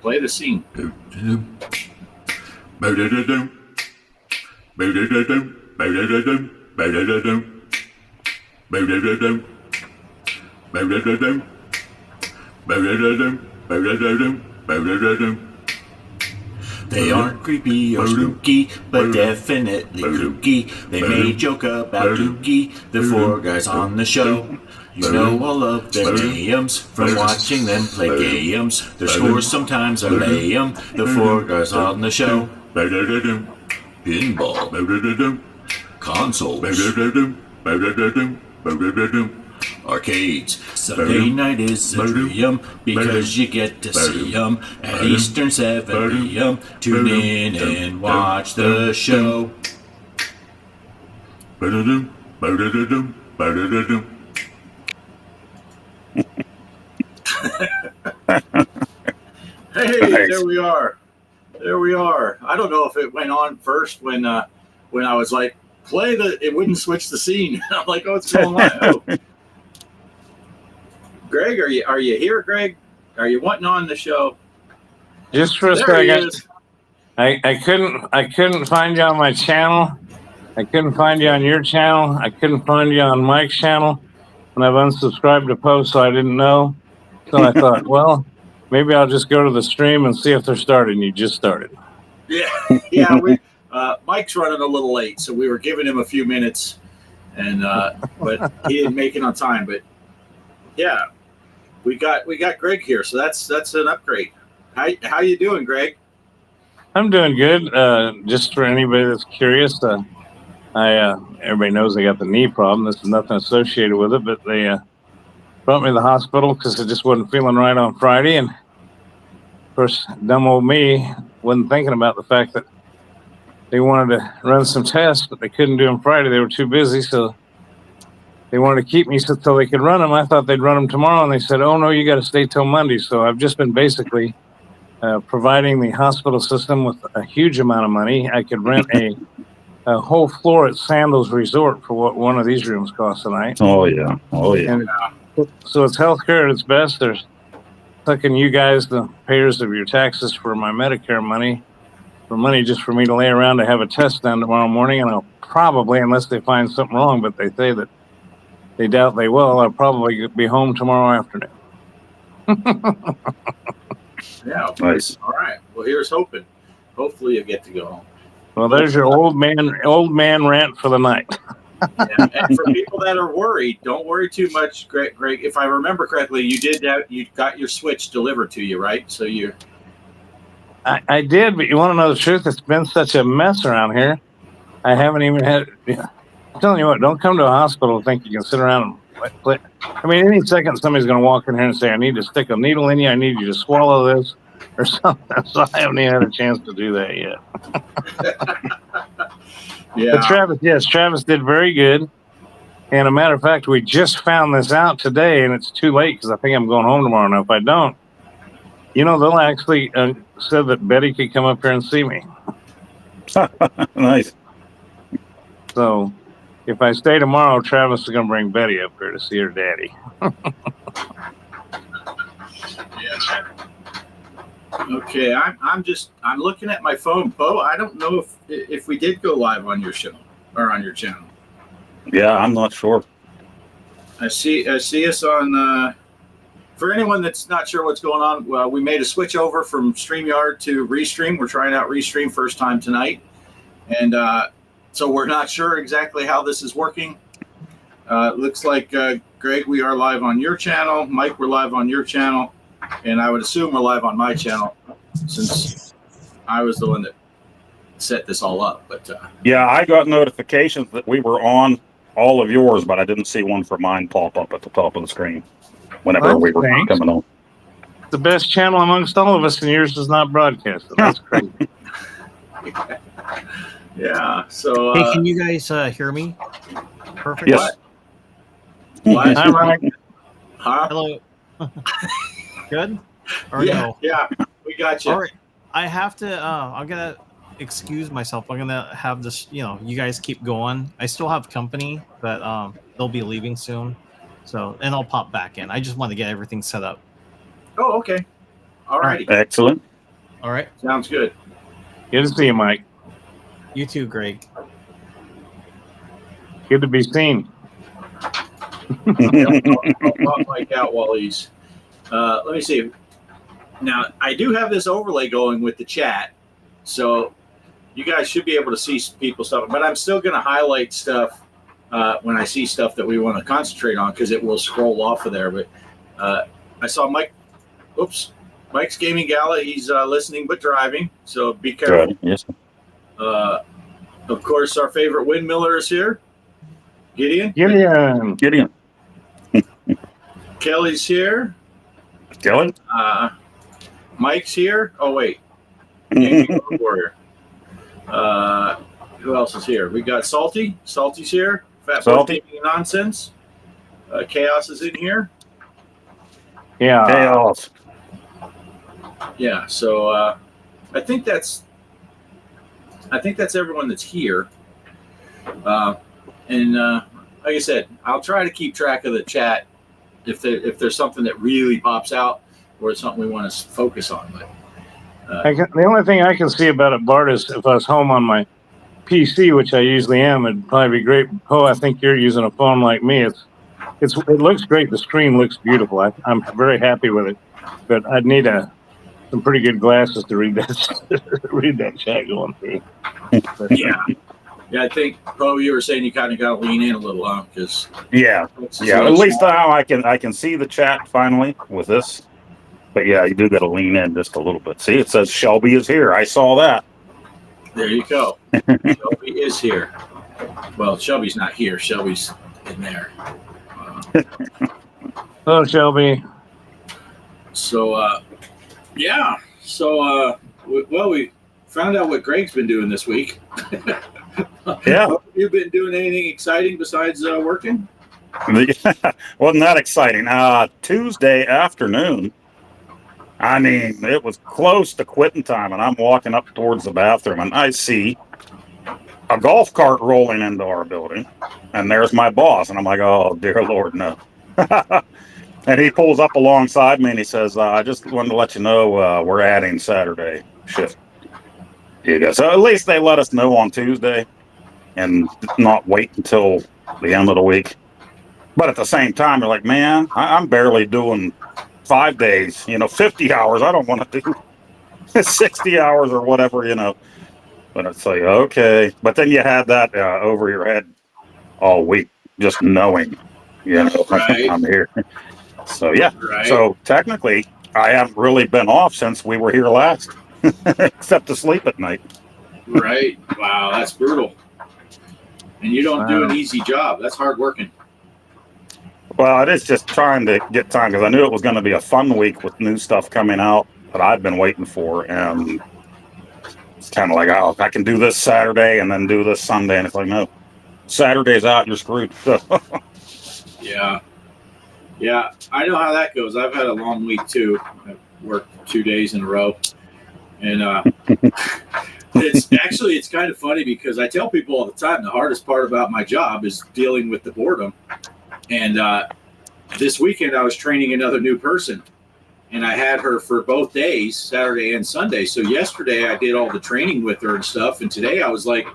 Play the scene. They aren't creepy or spooky, but definitely kooky. They may joke about Dookie, the four guys on the show. You know all of their names from watching them play games. Their scores sometimes are lame. The four guys on the show. Pinball, consoles, arcades. Sunday night is a dream because you get to see them at Eastern 7 p.m. Tune in and watch the show. Hey, there we are. There we are. I don't know if it went on first when I was like, play the. It wouldn't switch the scene. I'm like, oh, what's going on? Oh. Greg, are you here, Greg? Are you wanting on the show? Just for a second. I couldn't find you on my channel. I couldn't find you on your channel. I couldn't find you on Mike's channel. And I've unsubscribed to posts, so I didn't know. So I thought, well, maybe I'll just go to the stream and see if they're started. And you just started. Yeah. We Mike's running a little late, so we were giving him a few minutes, and but he didn't make it on time. But yeah, we got Greg here, so that's an upgrade. How you doing, Greg? I'm doing good. Just for anybody that's curious, everybody knows I got the knee problem. This is nothing associated with it, but they brought me to the hospital because I just wasn't feeling right on Friday. And of course, dumb old me wasn't thinking about the fact that they wanted to run some tests, but they couldn't do them Friday. They were too busy, so they wanted to keep me until they could run them. I thought they'd run them tomorrow, and they said, oh, no, you got to stay till Monday. So I've just been basically providing the hospital system with a huge amount of money. I could rent a whole floor at Sandals Resort for what one of these rooms costs a night. Oh, yeah. And so it's healthcare at its best. There's sucking you guys, the payers of your taxes, for my Medicare money, for money just for me to lay around to have a test done tomorrow morning. And I'll probably, unless they find something wrong, but they say that they doubt they will, I'll probably be home tomorrow afternoon. Yeah. Nice. All right. Well, here's hoping. Hopefully you get to go home. Well, there's your old man rant for the night. And for people that are worried, don't worry too much, Greg. If I remember correctly, you did that. You got your Switch delivered to you, right? So you. I did, but you want to know the truth? It's been such a mess around here. I haven't even had. I'm telling you what, don't come to a hospital and think you can sit around and play. I mean, any second somebody's going to walk in here and say, I need to stick a needle in you. I need you to swallow this or something. So I haven't even had a chance to do that yet. Yeah. But Travis did very good. And a matter of fact, we just found this out today, and it's too late because I think I'm going home tomorrow. Now, if I don't, they'll actually said that Betty could come up here and see me. Nice. So if I stay tomorrow, Travis is going to bring Betty up here to see her daddy. Yeah. Okay, I'm looking at my phone, Bo. I don't know if we did go live on your show or on your channel. Yeah, I'm not sure. I see us on. For anyone that's not sure what's going on, we made a switch over from StreamYard to Restream. We're trying out Restream first time tonight, and so we're not sure exactly how this is working. Looks like Greg, we are live on your channel. Mike, we're live on your channel. And I would assume we're live on my channel since I was the one that set this all up. But yeah, I got notifications that we were on all of yours, but I didn't see one for mine pop up at the top of the screen whenever we were coming on. The best channel amongst all of us, and yours is not broadcasted. That's crazy. Yeah. So hey, can you guys hear me? Perfect. Yes. What? Hi, Mike. Huh? Hello. Good? Or Yeah, no? yeah, we got you. All right. I have to, I'm going to excuse myself. I'm going to have this, you guys keep going. I still have company, but they'll be leaving soon. So, and I'll pop back in. I just want to get everything set up. Oh, okay. All righty. Excellent. All right. Sounds good. Good to see you, Mike. You too, Greg. Good to be seen. I'll pop Mike out while he's. Let me see. Now, I do have this overlay going with the chat, so you guys should be able to see people's stuff. But I'm still going to highlight stuff when I see stuff that we want to concentrate on because it will scroll off of there. But I saw Mike. Oops. Mike's Gaming Gala. He's listening but driving, so be careful. Good. Yes. Of course, our favorite windmiller is here. Gideon. Gideon. Kelly's here. Kelly. Mike's here. Oh wait, Angry Warrior. Who else is here? We got Salty. Salty's here. Fat Boy Salty. Gaming Nonsense. Chaos is in here. Yeah. Chaos. Yeah. So I think that's everyone that's here. And like I said, I'll try to keep track of the chat if there's something that really pops out or something we want to focus on. But The only thing I can see about it, Bart, is if I was home on my PC, which I usually am, it'd probably be great. Oh, I think you're using a phone like me. It looks great. The screen looks beautiful. I'm very happy with it, but I'd need some pretty good glasses to read that chat going through. Yeah, I think you were saying you kind of got to lean in a little, huh? Because at least now I can see the chat finally with this. But yeah, you do got to lean in just a little bit. See, it says Shelby is here. I saw that. There you go. Shelby is here. Well, Shelby's not here. Shelby's in there. Hello, Shelby. So, yeah. So, we found out what Greg's been doing this week. Yeah. Have you been doing anything exciting besides working? Wasn't that exciting? Tuesday afternoon, I mean, it was close to quitting time, and I'm walking up towards the bathroom, and I see a golf cart rolling into our building, and there's my boss, and I'm like, oh, dear Lord, no. And he pulls up alongside me, and he says, I just wanted to let you know we're adding Saturday shift. So at least they let us know on Tuesday and not wait until the end of the week. But at the same time, they're like, man, I'm barely doing 5 days, 50 hours. I don't want to do 60 hours or whatever, But it's like, okay. But then you had that over your head all week, just knowing, Right. I'm here. So, yeah. Right. So technically, I haven't really been off since we were here last, except to sleep at night. Right. Wow, that's brutal. And you don't do an easy job. That's hard working. Well, it is just trying to get time because I knew it was going to be a fun week with new stuff coming out that I've been waiting for. And it's kind of like, oh, I can do this Saturday and then do this Sunday. And it's like, no, Saturday's out, you're screwed. Yeah. Yeah, I know how that goes. I've had a long week too. I've worked 2 days in a row. And it's kind of funny because I tell people all the time the hardest part about my job is dealing with the boredom. And this weekend I was training another new person, and I had her for both days, Saturday and Sunday. So yesterday I did all the training with her and stuff, and today I was like,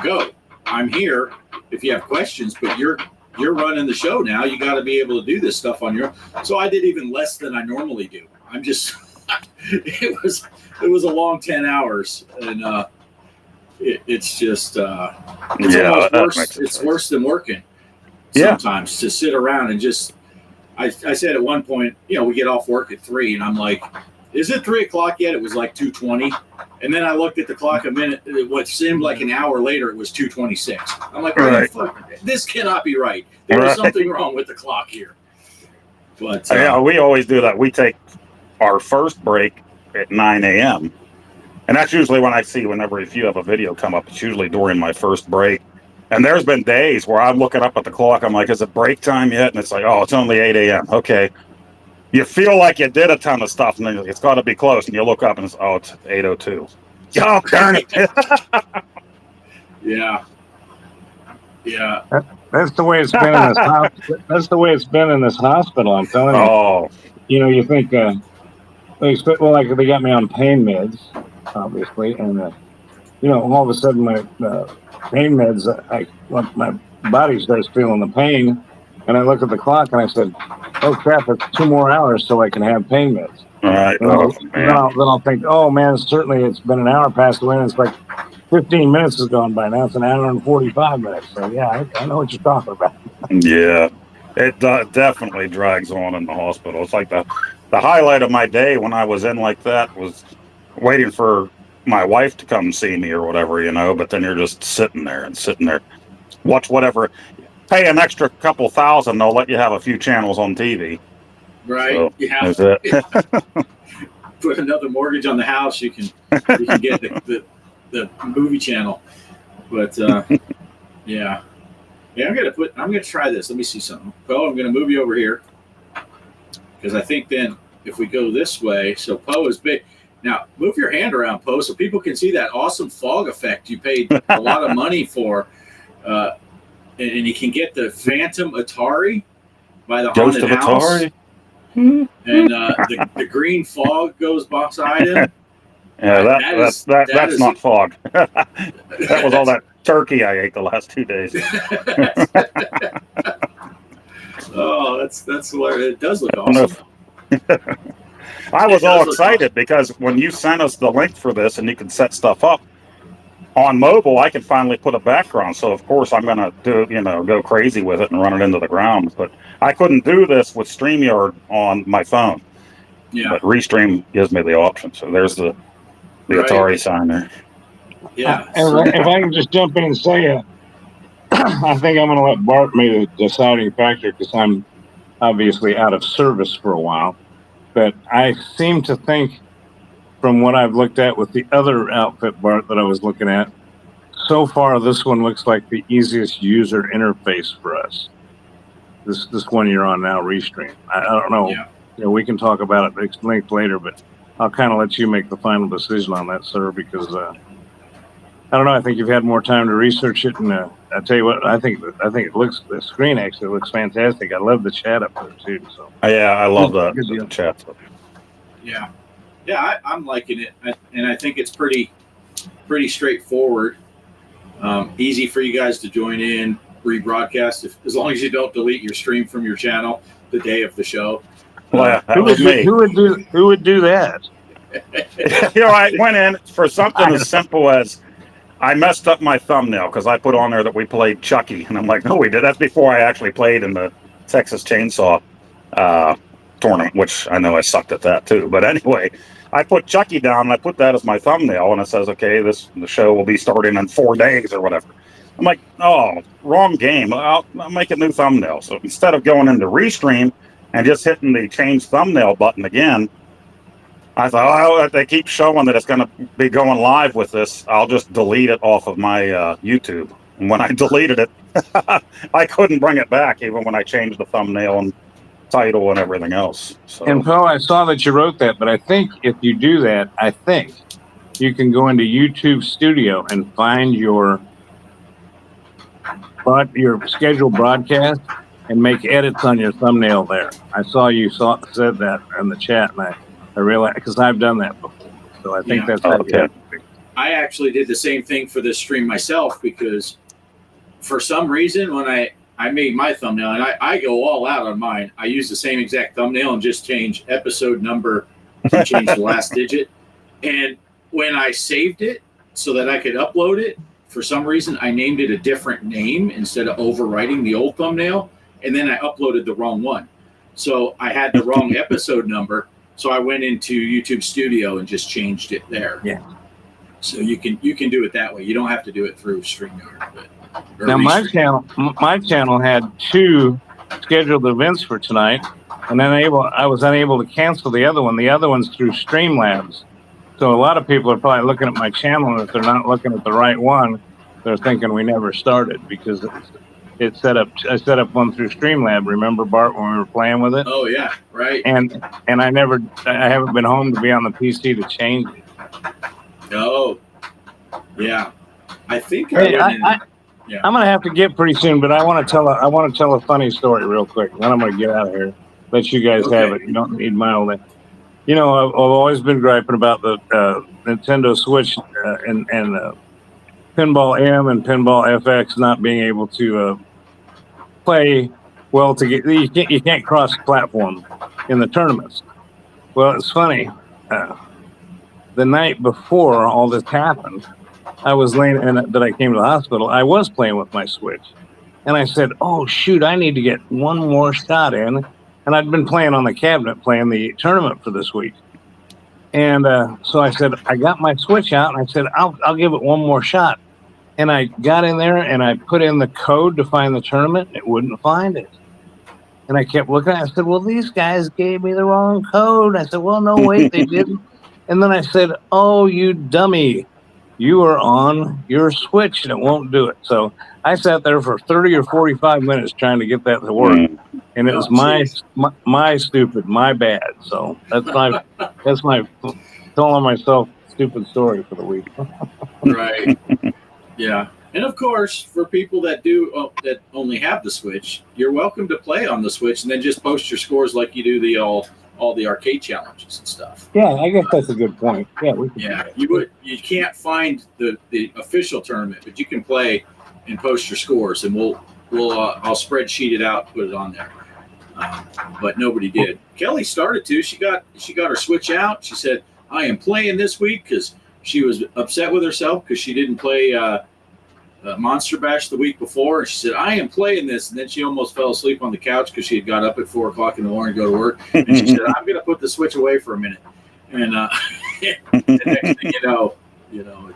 go. I'm here if you have questions, but you're running the show now. You got to be able to do this stuff on your own. So I did even less than I normally do. I'm just it was a long 10 hours, and it's just it's almost worse. It's worse than working sometimes to sit around and just. I said at one point, we get off work at 3, and I'm like, is it 3 o'clock yet? It was like 2:20, and then I looked at the clock a minute. What seemed like an hour later, it was 2:26. I'm like, this cannot be right. There is something wrong with the clock here. But we always do that. We take our first break at 9 a.m. And that's usually when I see if you have a video come up, it's usually during my first break. And there's been days where I'm looking up at the clock. I'm like, is it break time yet? And it's like, oh, it's only 8 a.m. Okay. You feel like you did a ton of stuff, and then it's got to be close. And you look up, and it's 8:02. Oh, darn it. Yeah. Yeah. That's the way it's been in this. That's the way it's been in this hospital. I'm telling you. Oh. You think well, like they got me on pain meds, obviously, and all of a sudden my pain meds, my body starts feeling the pain, and I look at the clock and I said, "Oh crap! It's 2 more hours so I can have pain meds." All right. Then I'll think, "Oh man, certainly it's been an hour passed away, and it's like 15 minutes has gone by. Now it's an hour and 45 minutes." So yeah, I know what you're talking about. Yeah, it definitely drags on in the hospital. It's like the highlight of my day when I was in like that was waiting for my wife to come see me or whatever, but then you're just sitting there, watch whatever, pay an extra couple thousand, they'll let you have a few channels on TV. Right. So, Yeah. that's it. Put another mortgage on the house, you can get the movie channel. But yeah. I'm gonna try this. Let me see something. Poe, I'm gonna move you over here. Because I think then if we go this way, so Poe is big. Now move your hand around, Poe, so people can see that awesome fog effect you paid a lot of money for. And you can get the Phantom Atari by the Ghost Haunted of House. Atari. And the green fog goes beside him. Yeah, that's not fog. That was all that turkey I ate the last 2 days. Oh, that's hilarious. It does look awesome. I was all excited because when you sent us the link for this and you can set stuff up on mobile, I can finally put a background. So of course I'm gonna go crazy with it and run it into the ground. But I couldn't do this with StreamYard on my phone. Yeah. But Restream gives me the option. So there's the Atari sign there. Yeah. If I can just jump in and say, I think I'm going to let Bart make the deciding factor because I'm obviously out of service for a while. But I seem to think, from what I've looked at with the other outfit, Bart, that I was looking at, so far this one looks like the easiest user interface for us. This one you're on now, Restream. I don't know. Yeah. We can talk about it linked later, but I'll kind of let you make the final decision on that, sir, because I don't know. I think you've had more time to research it, and I tell you what, I think the screen actually looks fantastic. I love the chat up there too. So yeah, I love the chat. Yeah, I'm liking it, and I think it's pretty straightforward. Easy for you guys to join in, rebroadcast, as long as you don't delete your stream from your channel the day of the show. Well, that was me. Who would do that? I went in for something as simple as I messed up my thumbnail because I put on there that we played Chucky, and I'm like, no, we did. That's before I actually played in the Texas Chainsaw tournament, which I know I sucked at that too. But anyway, I put Chucky down and I put that as my thumbnail, and it says, okay, the show will be starting in 4 days or whatever. I'm like, oh, wrong game. I'll make a new thumbnail. So instead of going into Restream and just hitting the change thumbnail button again, I thought, they keep showing that it's going to be going live with this. I'll just delete it off of my YouTube. And when I deleted it, I couldn't bring it back, even when I changed the thumbnail and title and everything else. So. And Poe, I saw that you wrote that, but I think if you do that, I think you can go into YouTube Studio and find your scheduled broadcast and make edits on your thumbnail there. I saw you said that in the chat, and I realized, because I've done that before. So I think that's okay. I actually did the same thing for this stream myself, because for some reason when I made my thumbnail, and I go all out on mine, I use the same exact thumbnail and just change episode number and change the last digit. And when I saved it so that I could upload it, for some reason I named it a different name instead of overwriting the old thumbnail, and then I uploaded the wrong one. So I had the wrong episode number. So I went into YouTube Studio and just changed it there. Yeah. So you can do it that way. You don't have to do it through StreamYard. Now my channel had 2 scheduled events for tonight, and then I was unable to cancel the other one. The other one's through Streamlabs. So a lot of people are probably looking at my channel, and if they're not looking at the right one, they're thinking we never started, because I set up one through Streamlab. Remember, Bart, when we were playing with it? Oh yeah, right. And I haven't been home to be on the PC to change it. Oh, yeah. I think Hey, I'm gonna have to get pretty soon, but I want to tell a funny story real quick. Then I'm gonna get out of here. Let you guys have it. You don't need my old. I've always been griping about the Nintendo Switch and Pinball M and Pinball FX not being able to play well together. You can't cross platform in the tournaments. Well, it's funny. The night before all this happened, I was laying, and that I came to the hospital. I was playing with my Switch, and I said, "Oh shoot, I need to get one more shot in." And I'd been playing on the cabinet, playing the tournament for this week. And so I said, I got my Switch out, and I said, I'll give it one more shot. And I got in there, and I put in the code to find the tournament, and it wouldn't find it. And I kept looking. I said, well, these guys gave me the wrong code. I said, well, no, wait, they didn't. And then I said, oh, you dummy. You are on your Switch, and it won't do it. So I sat there for 30 or 45 minutes trying to get that to work. And it was my stupid, my bad. So that's my telling myself stupid story for the week. Right. Yeah. And of course, for people that that only have the Switch, you're welcome to play on the Switch and then just post your scores like you do all the arcade challenges and stuff. Yeah, I guess that's a good point. Yeah, you can't find the official tournament, but you can play and post your scores, and I'll spreadsheet it out, put it on there. But nobody did. Kelly started to. She got her Switch out. She said, "I am playing this week," because she was upset with herself because she didn't play Monster Bash the week before. And she said, "I am playing this," and then she almost fell asleep on the couch because she had got up at 4:00 in the morning to go to work. And she said, "I'm going to put the Switch away for a minute." And the next thing you know,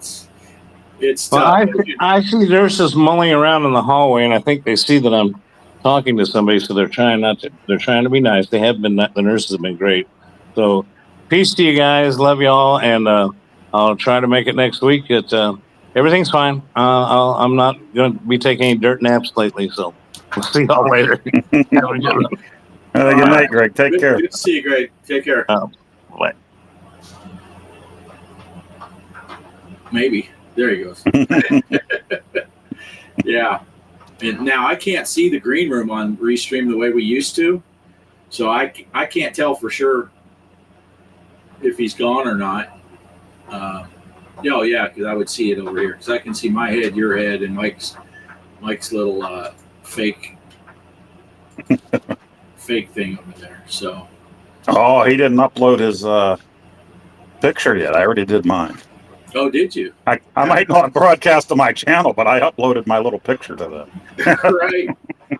it's tough. Well, I see nurses mulling around in the hallway, and I think they see that I'm talking to somebody, so they're trying to be nice. They have been. The nurses have been great. So peace to you guys. Love y'all, and I'll try to make it next week. Everything's fine. I'm not going to be taking any dirt naps lately, so we'll see y'all later. Have a good one. Good night, Greg. Take care. Good to see you, Greg. Take care. Bye. Maybe. There he goes. Yeah. And now I can't see the green room on Restream the way we used to, so I can't tell for sure if he's gone or not. Oh yeah, because I would see it over here. Because I can see my head, your head, and Mike's little fake thing over there. So. Oh, he didn't upload his picture yet. I already did mine. Oh, did you? I might not broadcast to my channel, but I uploaded my little picture to them. Right.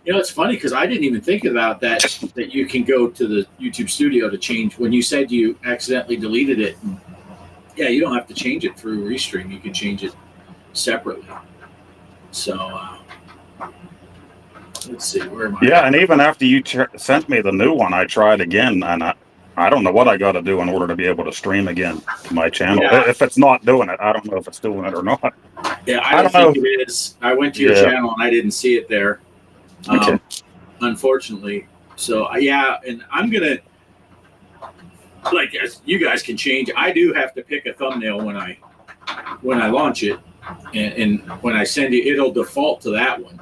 It's funny because I didn't even think about that you can go to the YouTube studio to change. When you said you accidentally deleted it, yeah, you don't have to change it through Restream. You can change it separately. So let's see, where am I? Yeah, and even after you sent me the new one, I tried again, and I don't know what I got to do in order to be able to stream again to my channel. Yeah. If it's not doing it, I don't know if it's doing it or not. Yeah, I don't think it is. I went to your channel and I didn't see it there, Okay. Unfortunately. So yeah, and I'm gonna, as you guys can change. I do have to pick a thumbnail when I launch it, and when I send it, it'll default to that one.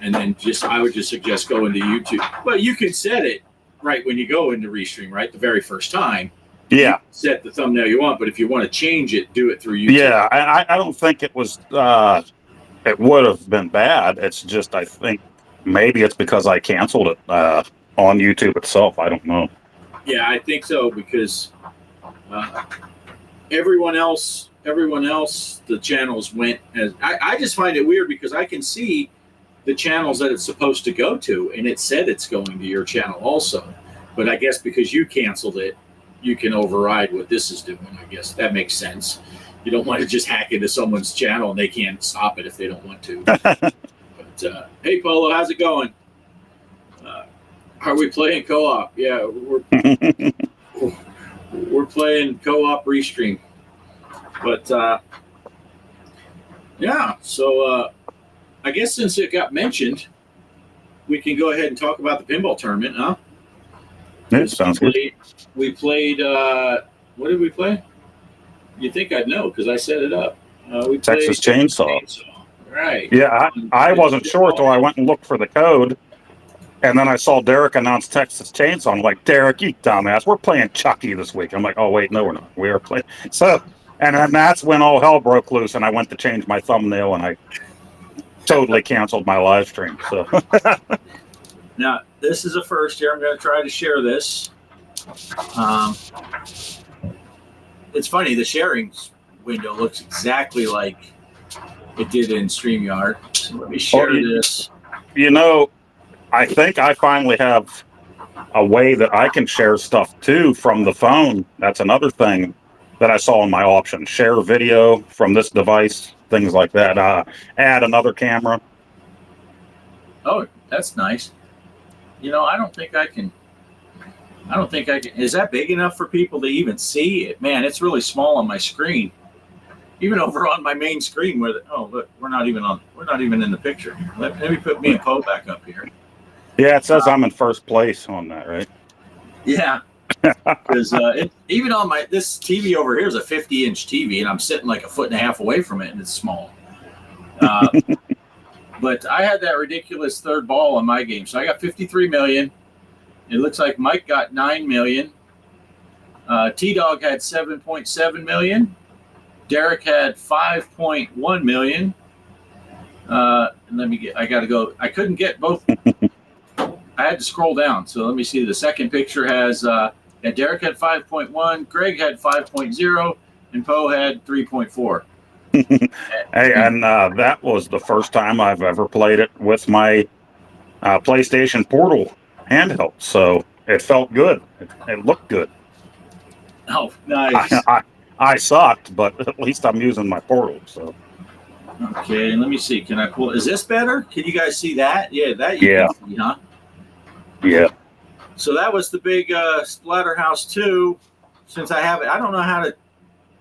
And then I would just suggest going to YouTube. But you can set it right when you go into Restream, right? The very first time. Yeah. Set the thumbnail you want, but if you want to change it, do it through YouTube. Yeah, I don't think it was, it would have been bad. It's just, I think maybe it's because I canceled it on YouTube itself. I don't know. Yeah, I think so, because everyone else, the channels went as, I just find it weird because I can see the channels that it's supposed to go to, and it said it's going to your channel also. But I guess because you canceled it, you can override what this is doing. I guess that makes sense. You don't want to just hack into someone's channel and they can't stop it if they don't want to. But hey, Polo, how's it going? Are we playing co-op? Yeah, we're playing co-op Restream. But yeah, so I guess since it got mentioned, we can go ahead and talk about the pinball tournament, huh? Yeah, sounds good. We played, what did we play? You'd think I'd know because I set it up. We played Texas Chainsaw. Right. Yeah, I wasn't sure until I went and looked for the code. And then I saw Derek announce Texas Chainsaw. I'm like, Derek, you dumbass. We're playing Chucky this week. I'm like, oh, wait, no, we're not. We are playing. So, and then that's when all hell broke loose, and I went to change my thumbnail, and I totally canceled my live stream. So, Now, this is a first here. I'm going to try to share this. It's funny. The sharing window looks exactly like it did in StreamYard. So let me share this. You know, I think I finally have a way that I can share stuff too from the phone. That's another thing that I saw in my option. Share video from this device, things like that. Add another camera. Oh, that's nice. You know, I don't think I can. Is that big enough for people to even see it? Man, it's really small on my screen. Even over on my main screen where look, we're not even in the picture. Let me put me and Poe back up here. Yeah, it says I'm in first place on that, right? Yeah. Because even on this TV over here is a 50-inch TV, and I'm sitting like a foot and a half away from it, and it's small. But I had that ridiculous third ball on my game, so I got 53 million. It looks like Mike got 9 million. T-Dog had 7.7 million. Derek had 5.1 million. And I got to go. I couldn't get both. I had to scroll down. So let me see. The second picture has Derek had 5.1, Greg had 5.0, and Poe had 3.4. Hey, and that was the first time I've ever played it with my PlayStation Portal handheld. So it felt good. It looked good. Oh, nice. I sucked, but at least I'm using my Portal. So okay, let me see. Can I pull? Is this better? Can you guys see that? Yeah, that you can see, huh? Yeah. So that was the big Splatterhouse 2. Since I have it, I don't know how to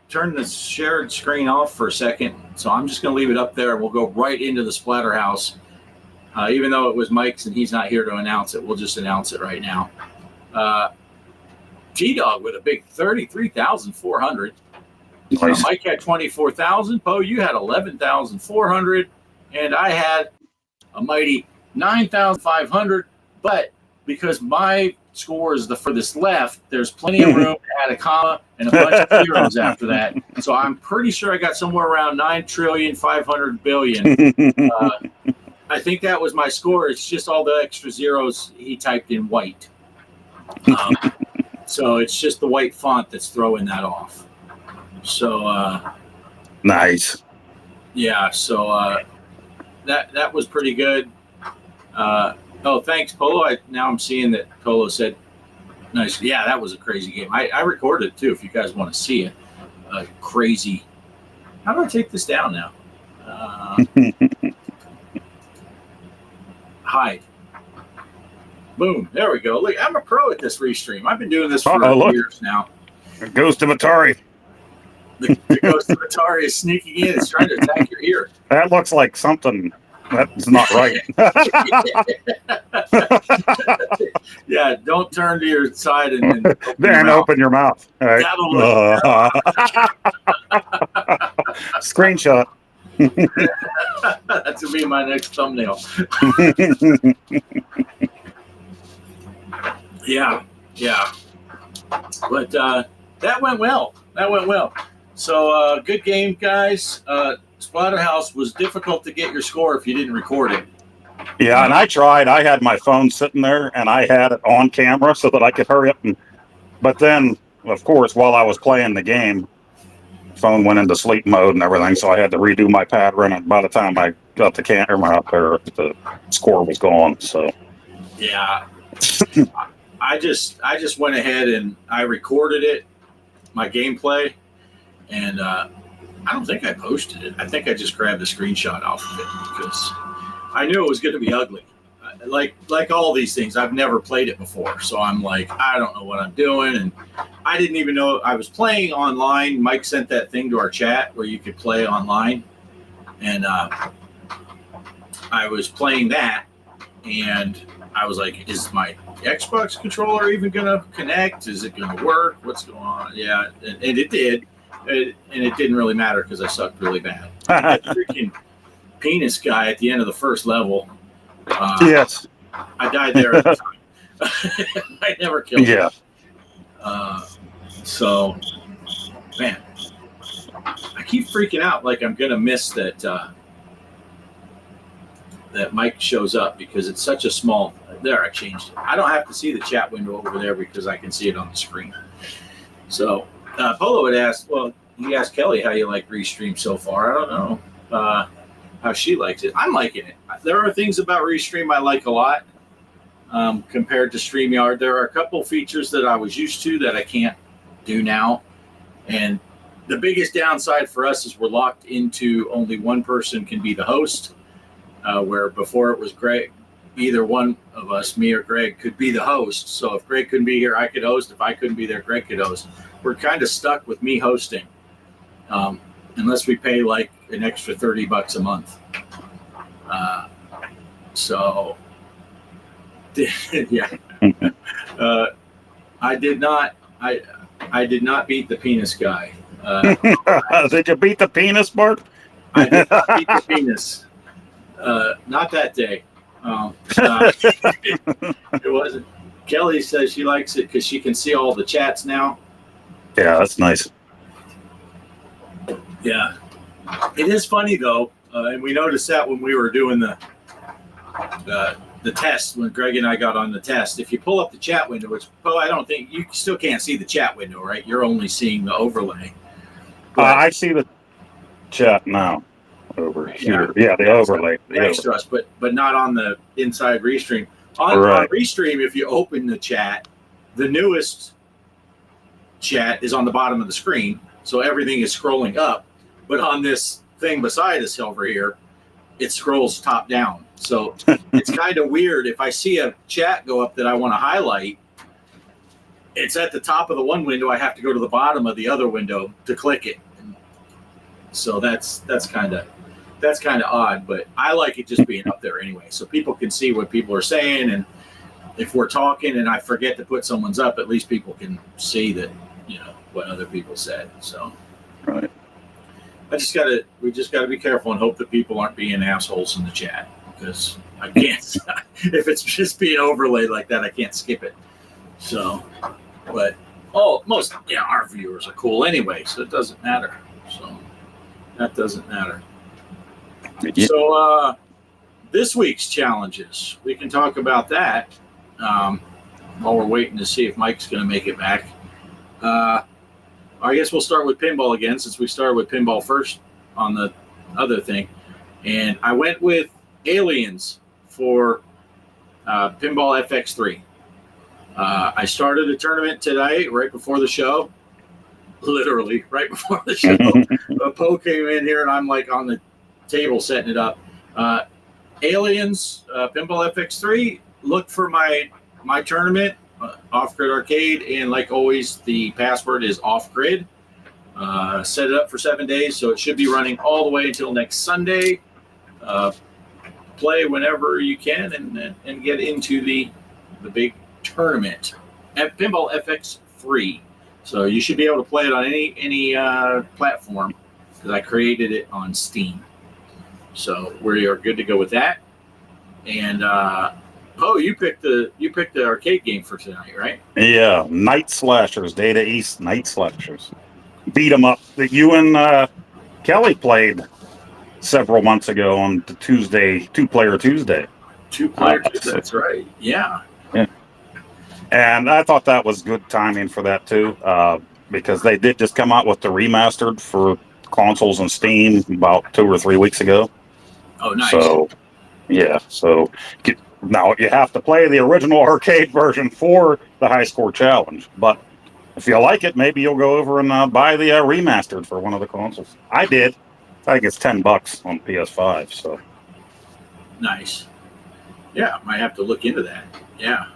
turn the shared screen off for a second. So I'm just going to leave it up there. We'll go right into the Splatterhouse. Even though it was Mike's and he's not here to announce it, we'll just announce it right now. T-Dog with a big 33,400. Nice. Mike had 24,000. Poe, you had 11,400. And I had a mighty 9,500. But because my score is the furthest left, there's plenty of room to add a comma and a bunch of zeros after that. So I'm pretty sure I got somewhere around 9,500,000,000,000. I think that was my score. It's just all the extra zeros he typed in white. So it's just the white font that's throwing that off. So nice. Yeah, so that was pretty good. Thanks, Polo. Now I'm seeing that Polo said nice. Yeah, that was a crazy game. I recorded it too if you guys want to see it. Crazy. How do I take this down now? Hide. Boom. There we go. Look, I'm a pro at this restream. I've been doing this for years now. It goes to Atari. The ghost of Atari is sneaking in. It's trying to attack your ear. That looks like something that's not right. Yeah, don't turn to your side and open your mouth. All right. Screenshot. That's gonna be my next thumbnail. Yeah. But that went well. So good game, guys. Splatterhouse was difficult to get your score if you didn't record it. Yeah, and I tried. I had my phone sitting there, and I had it on camera so that I could hurry up. But then, of course, while I was playing the game, phone went into sleep mode and everything, so I had to redo my pattern. And by the time I got the camera up there, the score was gone. So yeah, I just went ahead and I recorded it, my gameplay, and I don't think I posted it. I think I just grabbed a screenshot off of it because I knew it was going to be ugly. Like all these things, I've never played it before, so I'm like, I don't know what I'm doing, and I didn't even know I was playing online. Mike sent that thing to our chat where you could play online, and I was playing that, and I was like, is my Xbox controller even going to connect? Is it going to work? What's going on? Yeah, and it did, and it didn't really matter because I sucked really bad. That freaking penis guy at the end of the first level. Yes. I died there at the time. I never killed him. So, man, I keep freaking out like I'm gonna miss that that Mike shows up because it's such a small. There, I changed it. I don't have to see the chat window over there because I can see it on the screen. So, Polo had asked. Well, he asked Kelly how you like Restream so far. I don't know how she likes it. I'm liking it. There are things about Restream I like a lot compared to StreamYard. There are a couple features that I was used to that I can't do now, and the biggest downside for us is we're locked into only one person can be the host, where before it was Greg. Either one of us, me or Greg, could be the host. So if Greg couldn't be here, I could host. If I couldn't be there, Greg could host. We're kind of stuck with me hosting, unless we pay like an extra $30 a month. So, yeah, I did not beat the penis guy. Did you beat the penis, Bart? I did not beat the penis. Not that day. It wasn't. Kelly says she likes it because she can see all the chats now. Yeah, that's nice. Yeah, it is funny though, and we noticed that when we were doing the test, when Greg and I got on the test. If you pull up the chat window, which I don't think you still can't see the chat window, right? You're only seeing the overlay. I see the chat now. Over here, yeah, the overlay next to us, but not on the inside Restream. On Restream, if you open the chat, the newest chat is on the bottom of the screen, so everything is scrolling up. But on this thing beside us over here, it scrolls top down. So it's kind of weird. If I see a chat go up that I want to highlight, it's at the top of the one window. I have to go to the bottom of the other window to click it. So that's kind of odd, but I like it just being up there anyway, so people can see what people are saying, and if we're talking and I forget to put someone's up, at least people can see that what other people said. So, right. We just gotta be careful and hope that people aren't being assholes in the chat, because I can't. If it's just being overlaid like that, I can't skip it. So, but most our viewers are cool anyway, so it doesn't matter. So that doesn't matter. Yeah. So this week's challenges, we can talk about that while we're waiting to see if Mike's going to make it back. I guess we'll start with pinball again, since we started with pinball first on the other thing. And I went with Aliens for Pinball FX3. I started a tournament today, right before the show. Literally, right before the show. Poe came in here, and I'm like on the table setting it up. Aliens, Pinball FX3. Look for my tournament, Off Grid Arcade, and like always, the password is Off Grid. Set it up for 7 days, so it should be running all the way until next Sunday. Play whenever you can, and get into the big tournament at Pinball FX3. So you should be able to play it on any platform, because I created it on Steam. So we are good to go with that. And you picked the arcade game for tonight, right? Yeah, Night Slashers, Data East Night Slashers. Beat 'em up that you and Kelly played several months ago on the Tuesday, two-player Tuesday. That's right. Yeah. And I thought that was good timing for that too, because they did just come out with the remastered for consoles and Steam about 2 or 3 weeks ago. Oh, nice. So, yeah. So now you have to play the original arcade version for the high score challenge. But if you like it, maybe you'll go over and buy the remastered for one of the consoles. I did. I think it's $10 on PS5. So nice. Yeah, might have to look into that. Yeah.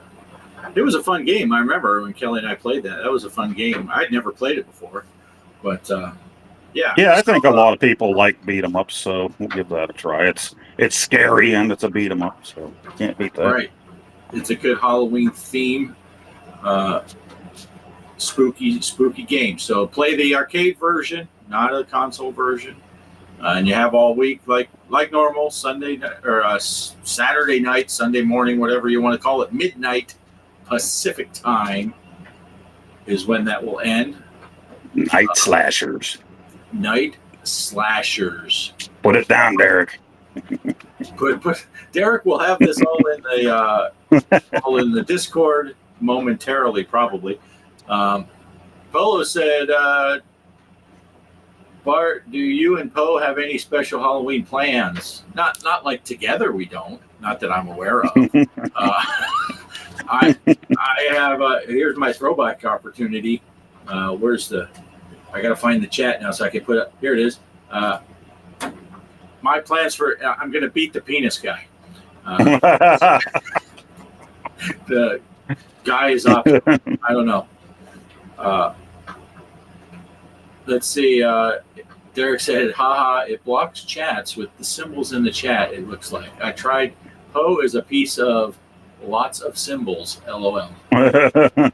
It was a fun game. I remember when Kelly and I played that. That was a fun game. I'd never played it before, but yeah. Yeah, I think a lot of people like beat 'em ups, so we'll give that a try. It's scary and it's a beat 'em up, so can't beat that. Right. It's a good Halloween theme, spooky game. So play the arcade version, not a console version, And you have all week like normal, Sunday or Saturday night, Sunday morning, whatever you want to call it, midnight Pacific time is when that will end. Night slashers. Night slashers. Put it down, Derek. Put Derek will have this all in the Discord momentarily, probably. Polo said, Bart, do you and Poe have any special Halloween plans? Not like together, we don't. Not that I'm aware of. I have. Here's my throwback opportunity. Where's the? I gotta find the chat now so I can put up. Here it is. My plans for. I'm gonna beat the penis guy. The guy is up. I don't know. Let's see. Derek said, haha, it blocks chats with the symbols in the chat, it looks like. I tried. Poe is a piece of lots of symbols, LOL. I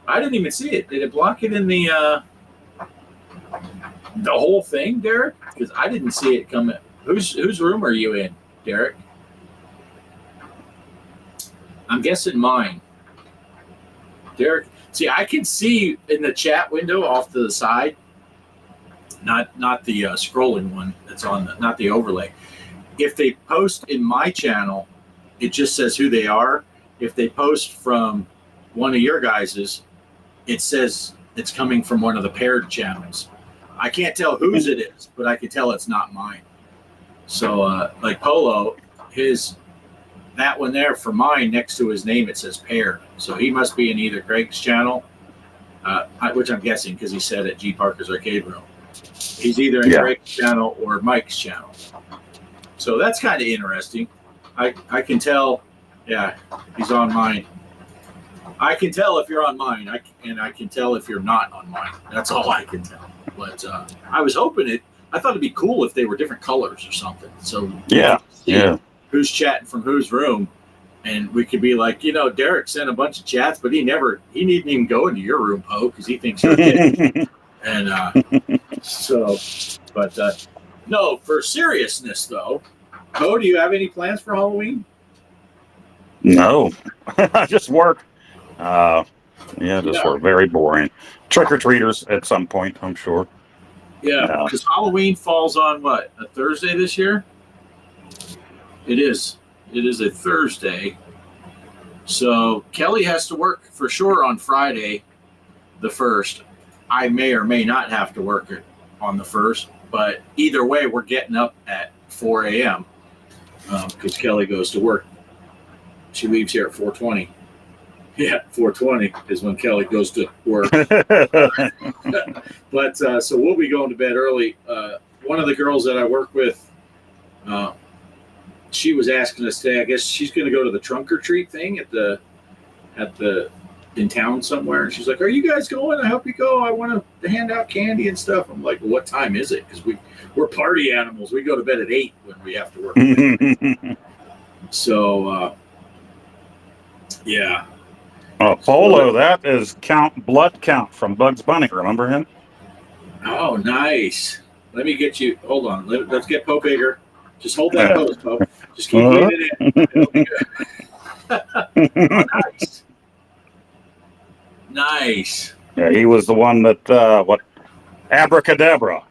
didn't even see it. Did it block it in the whole thing, Derek? Because I didn't see it come in. Whose room are you in, Derek? I'm guessing mine. Derek, see, I can see in the chat window off to the side, not the scrolling one that's on the, not the overlay. If they post in my channel, it just says who they are. If they post from one of your guys's, it says it's coming from one of the paired channels. I can't tell whose it is, but I can tell it's not mine. So like Polo, that one there for mine, next to his name, it says paired. So he must be in either Greg's channel, which I'm guessing because he said at G Parker's Arcade Room. He's either in Greg's channel or Mike's channel. So that's kind of interesting. I can tell, yeah, he's on mine. I can tell if you're on mine, and I can tell if you're not on mine. That's all I can tell. But I was hoping I thought it'd be cool if they were different colors or something. So yeah. Who's chatting from whose room, and we could be like, Derek sent a bunch of chats, but he didn't even go into your room, Poe, because he thinks you're gay. And no, for seriousness though, Poe, do you have any plans for Halloween? No, I just work. Work. Very boring. Trick or treaters at some point, I'm sure. Yeah, because Halloween falls on what, a Thursday this year? It is. It is a Thursday. So Kelly has to work for sure on Friday, the 1st. I may or may not have to work on the 1st, but either way, we're getting up at 4 a.m. Because Kelly goes to work. She leaves here at 4:20. Yeah, 4:20 is when Kelly goes to work. But so we'll be going to bed early. One of the girls that I work with, she was asking us today. I guess she's going to go to the trunk or treat thing in town somewhere. And she's like, "Are you guys going? I hope you go. I want to hand out candy and stuff." I'm like, well, "What time is it?" Because we're party animals. We go to bed at 8 when we have to work. So yeah. Polo, that is Blood Count from Bugs Bunny. Remember him? Oh, nice. Let me get you. Hold on. Let's get Poe bigger. Just hold that pose, Poe. Just keep leaning in. Oh, nice. Nice. Yeah, he was the one that, abracadabra.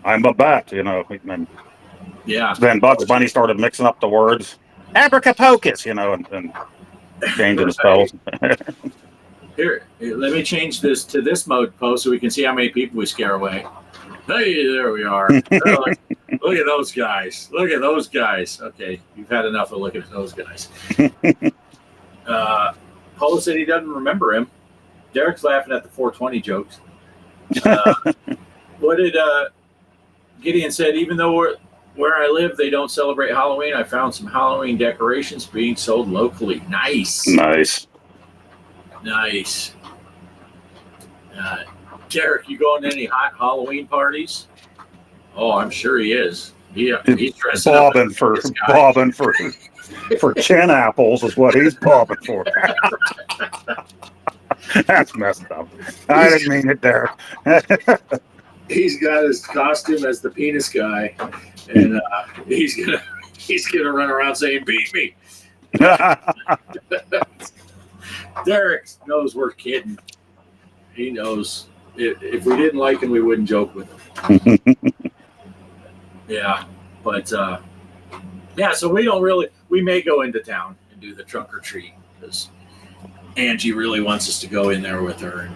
I'm a bat, And yeah. Then Bugs Bunny started mixing up the words. Abracapocus, and changing the spells. Here, let me change this to this mode, Poe, so we can see how many people we scare away. Hey, there we are. Look at those guys. Look at those guys. Okay, you've had enough of looking at those guys. Poe said he doesn't remember him. Derek's laughing at the 420 jokes. What did Gideon said? Even though where I live, they don't celebrate Halloween. I found some Halloween decorations being sold locally. Nice. Derek, you going to any hot Halloween parties? Oh, I'm sure he is. He's dressing bobbing for chin apples is what he's bobbing for. That's messed up. I didn't mean it, Derek. he's got his costume as the penis guy, and he's gonna run around saying "beat me." Derek knows we're kidding. He knows if we didn't like him, we wouldn't joke with him. Yeah, but yeah. So we may go into town and do the trunk or treat because Angie really wants us to go in there with her.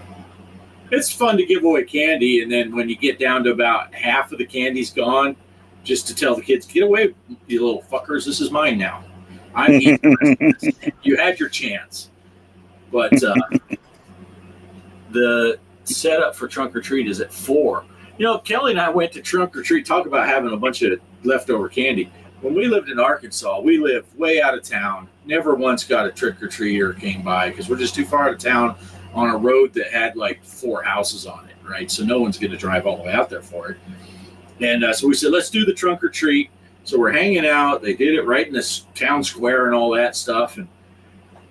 It's fun to give away candy, and then when you get down to about half of the candy's gone, just to tell the kids, get away, you little fuckers, this is mine now. I'm eating the rest of this. You had your chance. But the setup for trunk or treat is at 4. Kelly and I went to trunk or treat, talk about having a bunch of leftover candy. When we lived in Arkansas, we lived way out of town, never once got a trick or treater came by because we're just too far out of town on a road that had like 4 houses on it, right? So no one's going to drive all the way out there for it. And so we said, let's do the trunk or treat. So we're hanging out. They did it right in this town square and all that stuff. And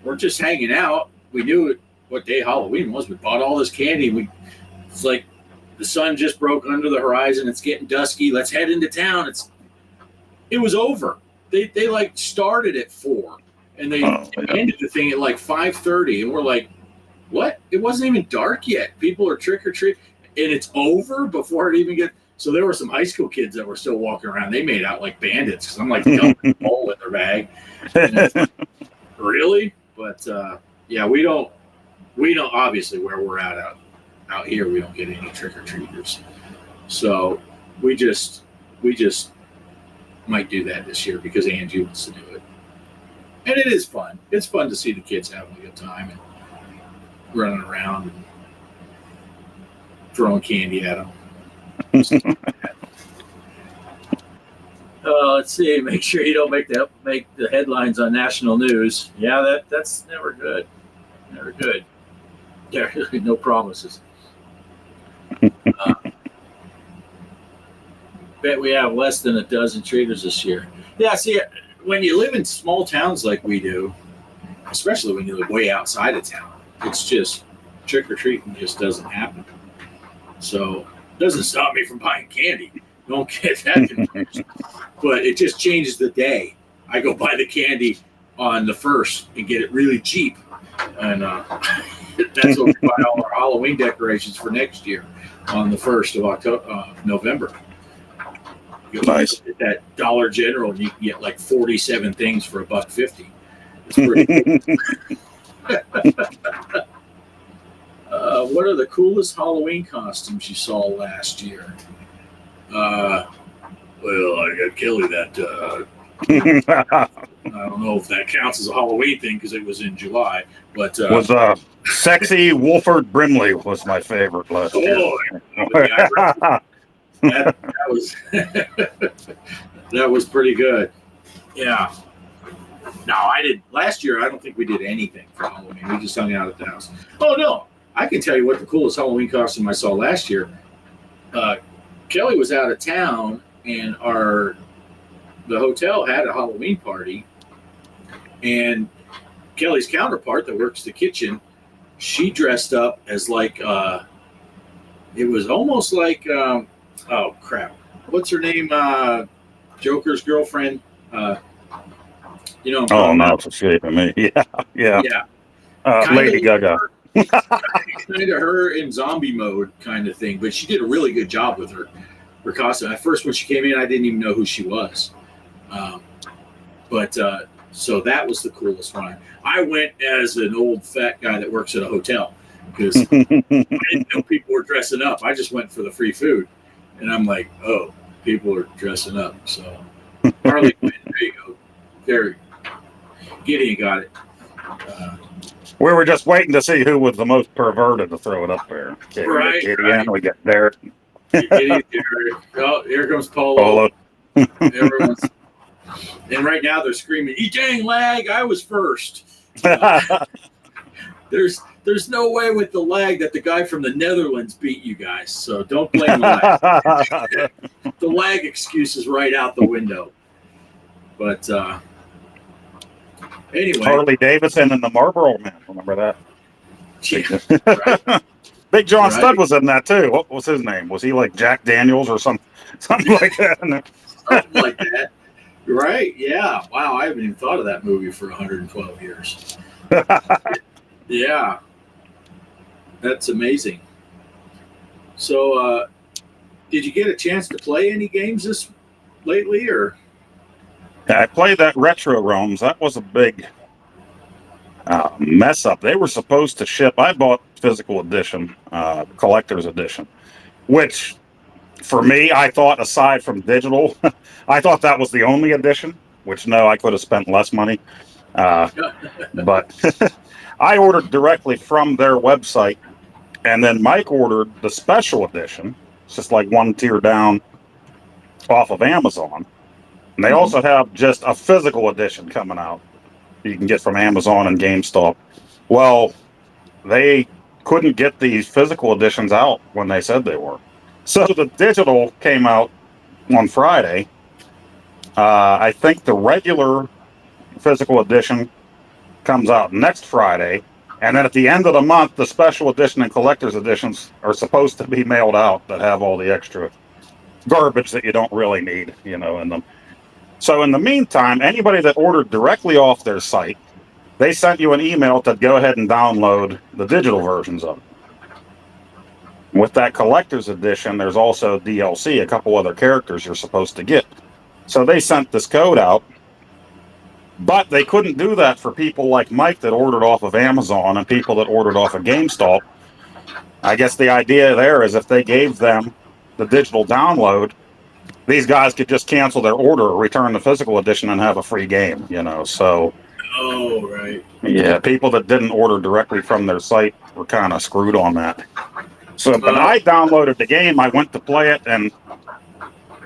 we're just hanging out. We knew what day Halloween was. We bought all this candy. It's like the sun just broke under the horizon. It's getting dusky. Let's head into town. It was over. They like started at 4 and they ended the thing at like 5:30. And we're like, what? It wasn't even dark yet. People are trick or treat, and it's over before it even gets. So there were some high school kids that were still walking around. They made out like bandits because I'm like dumping a bowl in their bag. Like, really? But yeah, we don't obviously where we're at out here we don't get any trick or treaters. So we just might do that this year because Angie wants to do it, and it is fun. It's fun to see the kids having a good time and running around and throwing candy at them. Let's see. Make sure you don't make the headlines on national news. Yeah, that's never good. Never good. There are no promises. Bet we have less than a dozen treaters this year. Yeah, see, when you live in small towns like we do, especially when you live way outside of town, it's just trick or treating just doesn't happen. So it doesn't stop me from buying candy. Don't get that confused. But it just changes the day. I go buy the candy on the 1st and get it really cheap. And that's what we buy all our Halloween decorations for next year on the 1st of November. Nice. At that Dollar General, and you can get like 47 things for $1.50. It's pretty cool. What are the coolest Halloween costumes you saw last year? Well, I got Kelly that. I don't know if that counts as a Halloween thing because it was in July, but was sexy Wolford Brimley was my favorite last year. That was that was pretty good. Yeah. No, I did last year. I don't think we did anything for Halloween. We just hung out at the house. Oh no, I can tell you what the coolest Halloween costume I saw last year. Kelly was out of town, and the hotel had a Halloween party, and Kelly's counterpart that works the kitchen, she dressed up as like it was almost like oh crap, what's her name? Joker's girlfriend. You know. Oh no, it's escaping me. Yeah. Lady Gaga. Kind of her in zombie mode kind of thing, but she did a really good job with her costume. At first, when she came in, I didn't even know who she was. So that was the coolest one. I went as an old fat guy that works at a hotel because I didn't know people were dressing up. I just went for the free food, and I'm like, oh, people are dressing up. So Harley Quinn, there you go. There, Gideon got it. We were just waiting to see who was the most perverted to throw it up there. Right. We got Derek. Oh, here comes Polo. Everyone's, and right now they're screaming, "You dang lag! I was first." There's no way with the lag that the guy from the Netherlands beat you guys. So don't blame the lag. The lag excuse is right out the window. But anyway, Harley Davidson and the Marlboro Man. Remember that? Yeah, right. Big John Right. Studd was in that too. What was his name? Was he like Jack Daniels or something like that? Something like that. Right? Yeah. Wow. I haven't even thought of that movie for 112 years. Yeah. That's amazing. So, did you get a chance to play any games lately, or? Yeah, I played that Retro Realms. That was a big mess up. They were supposed to ship. I bought physical edition, collector's edition, which for me, I thought aside from digital, I thought that was the only edition, which no, I could have spent less money. But I ordered directly from their website, and then Mike ordered the special edition. It's just like one tier down off of Amazon. And they also have just a physical edition coming out you can get from Amazon and GameStop. Well, they couldn't get these physical editions out when they said they were. So the digital came out on Friday. I think the regular physical edition comes out next Friday. And then at the end of the month, the special edition and collector's editions are supposed to be mailed out that have all the extra garbage that you don't really need, in them. So in the meantime, anybody that ordered directly off their site, they sent you an email to go ahead and download the digital versions of it. With that collector's edition, there's also DLC, a couple other characters you're supposed to get. So they sent this code out, but they couldn't do that for people like Mike that ordered off of Amazon and people that ordered off of GameStop. I guess the idea there is if they gave them the digital download, these guys could just cancel their order, return the physical edition, and have a free game, So, Oh, right. Yeah, people that didn't order directly from their site were kind of screwed on that. So, but I downloaded the game, I went to play it, and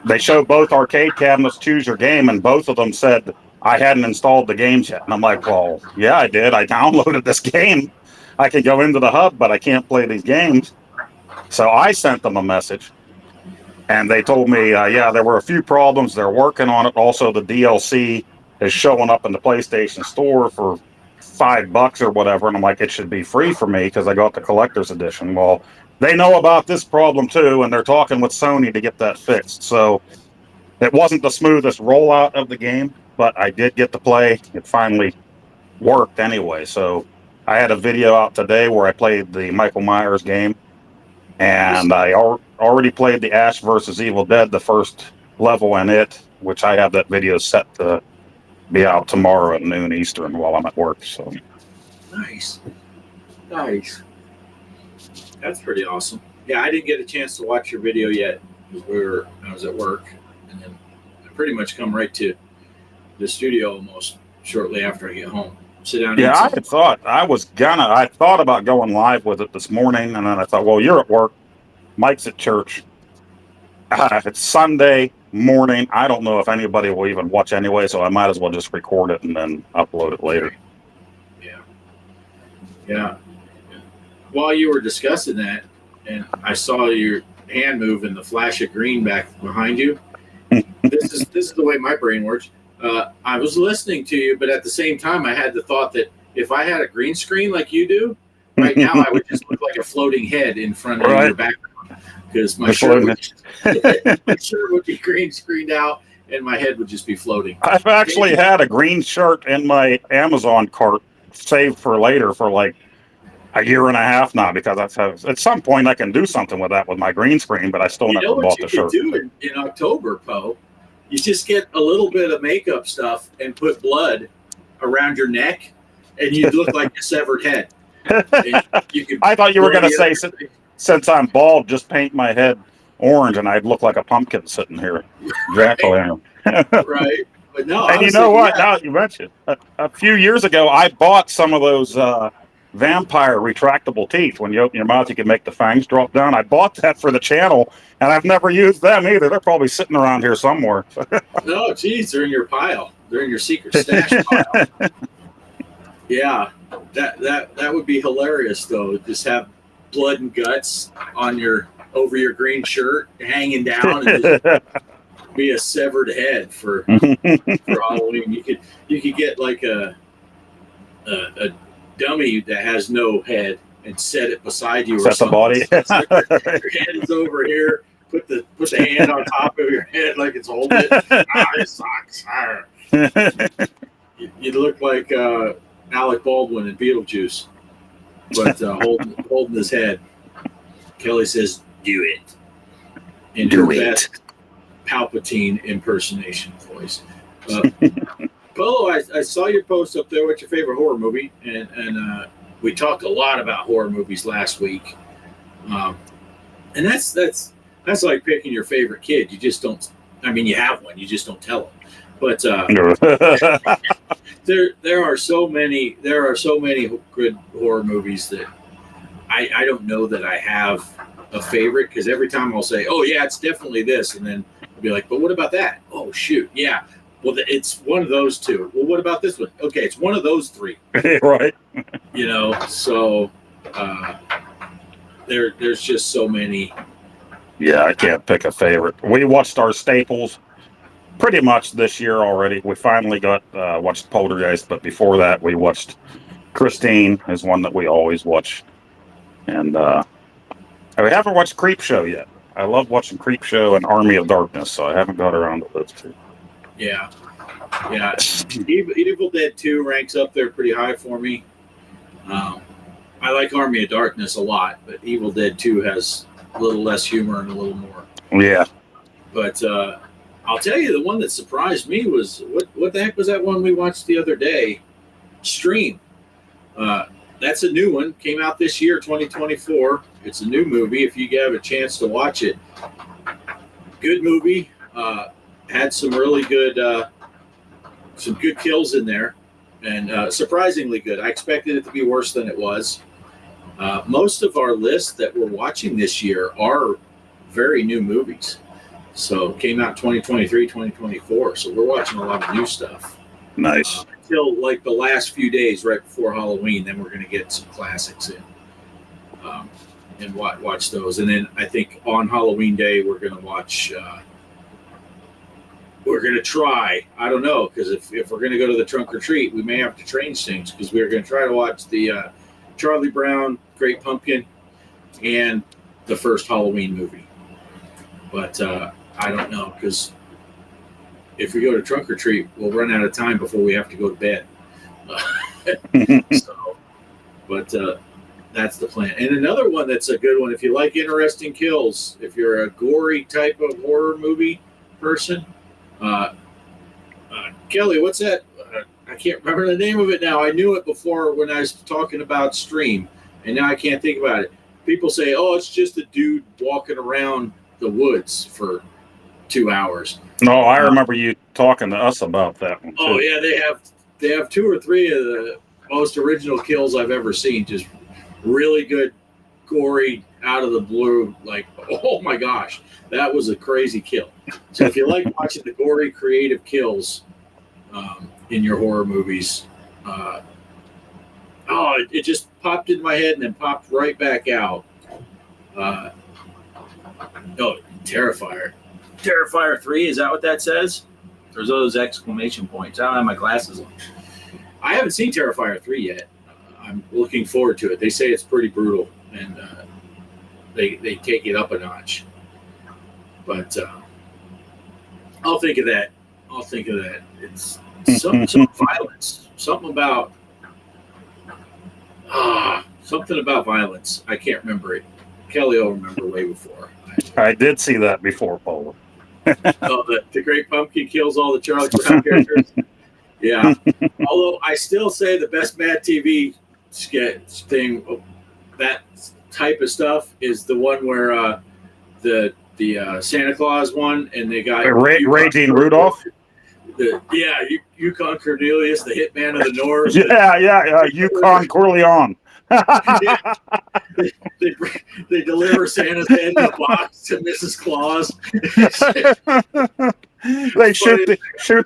they showed both arcade cabinets, choose your game, and both of them said I hadn't installed the games yet. And I'm like, well, yeah, I did. I downloaded this game. I can go into the hub, but I can't play these games. So I sent them a message. And they told me, yeah, there were a few problems. They're working on it. Also, the DLC is showing up in the PlayStation Store for $5 or whatever. And I'm like, it should be free for me because I got the collector's edition. Well, they know about this problem too, and they're talking with Sony to get that fixed. So it wasn't the smoothest rollout of the game, but I did get to play. It finally worked anyway. So I had a video out today where I played the Michael Myers game. And I already played the Ash vs. Evil Dead, the first level in it, which I have that video set to be out tomorrow at noon Eastern while I'm at work. So Nice. That's pretty awesome. Yeah, I didn't get a chance to watch your video yet because I was at work, and then I pretty much come right to the studio almost shortly after I get home. Sit down. Yeah, I thought about going live with it this morning, and then I thought, well, you're at work, Mike's at church. It's Sunday morning. I don't know if anybody will even watch anyway, so I might as well just record it and then upload it later. Yeah. While you were discussing that, and I saw your hand move and the flash of green back behind you. This is the way my brain works. I was listening to you, but at the same time, I had the thought that if I had a green screen like you do, right now I would just look like a floating head in front of your background because my shirt would be green screened out and my head would just be floating. I've actually had a green shirt in my Amazon cart saved for later for like a year and a half now because at some point I can do something with that with my green screen, but I still never bought the shirt. You know what you could do in October, Poe? You just get a little bit of makeup stuff and put blood around your neck, and you'd look like a severed head. I thought you were going to say, since I'm bald, just paint my head orange, and I'd look like a pumpkin sitting here. Exactly. Right. But no. And you know what? Now you mentioned a few years ago, I bought some of those vampire retractable teeth. When you open your mouth, you can make the fangs drop down. I bought that for the channel, and I've never used them either. They're probably sitting around here somewhere. No, geez, they're in your pile. They're in your secret stash pile. Yeah, that would be hilarious though. Just have blood and guts on over your green shirt hanging down, and just be a severed head for Halloween. You could get like a dummy that has no head and set it beside you. Set the body. So it's like your head is over here. Put the hand on top of your head like it's holding it. It sucks. You look like Alec Baldwin in Beetlejuice, but holding his head. Kelly says, "Do it." In her best Palpatine impersonation voice. Polo, I saw your post up there. What's your favorite horror movie? And we talked a lot about horror movies last week. And that's like picking your favorite kid. You just don't. I mean, you have one. You just don't tell them. But there are so many good horror movies that I don't know that I have a favorite, because every time I'll say, "Oh yeah, it's definitely this," and then I'll be like, "But what about that? Oh shoot, yeah. Well, it's one of those two. Well, what about this one? Okay, it's one of those three." Right. So there's just so many. Yeah, I can't pick a favorite. We watched our staples pretty much this year already. We finally watched Poltergeist, but before that we watched Christine, is one that we always watch. And we haven't watched Creepshow yet. I love watching Creepshow and Army of Darkness, so I haven't got around to those two. Yeah. Evil Dead 2 ranks up there pretty high for me. I like Army of Darkness a lot, but Evil Dead 2 has a little less humor and a little more. Yeah. But I'll tell you, the one that surprised me was, what the heck was that one we watched the other day? Stream. That's a new one. Came out this year, 2024. It's a new movie. If you have a chance to watch it, good movie. Had some really good, kills in there, and surprisingly good. I expected it to be worse than it was. Most of our lists that we're watching this year are very new movies. So came out 2023, 2024. So we're watching a lot of new stuff. Nice. Until like the last few days right before Halloween, then we're going to get some classics in and watch those. And then I think on Halloween Day, we're going to watch, we're going to try, I don't know, because if we're going to go to the trunk or treat, we may have to change things, because we're going to try to watch the Charlie Brown, Great Pumpkin, and the first Halloween movie. But I don't know, because if we go to trunk or treat, we'll run out of time before we have to go to bed. But that's the plan. And another one that's a good one, if you like interesting kills, if you're a gory type of horror movie person, Kelly, what's that? I can't remember the name of it now. I knew it before when I was talking about Stream, and now I can't think about it. People say, "Oh, it's just a dude walking around the woods for 2 hours." No, I remember you talking to us about that one too. Oh yeah, they have 2 or 3 of the most original kills I've ever seen. Just really good, gory, out of the blue. Like, oh my gosh, that was a crazy kill. So if you like watching the gory, creative kills in your horror movies, it just popped in my head and then popped right back out. Terrifier. Terrifier 3, is that what that says? There's those exclamation points. I don't have my glasses on. I haven't seen Terrifier 3 yet. I'm looking forward to it. They say it's pretty brutal, and they take it up a notch. But I'll think of that. It's some violence. Something about violence. I can't remember it. Kelly will remember way before. I did see that before, Paul. The Great Pumpkin kills all the Charlie Brown characters. Yeah. Although I still say the best Mad TV sketch thing, that type of stuff, is the one where the Santa Claus one, and they got Raging Rudolph. Yukon Cornelius, the hitman of the North. Yukon Corleone. They deliver Santa's head in a box to Mrs. Claus. They shoot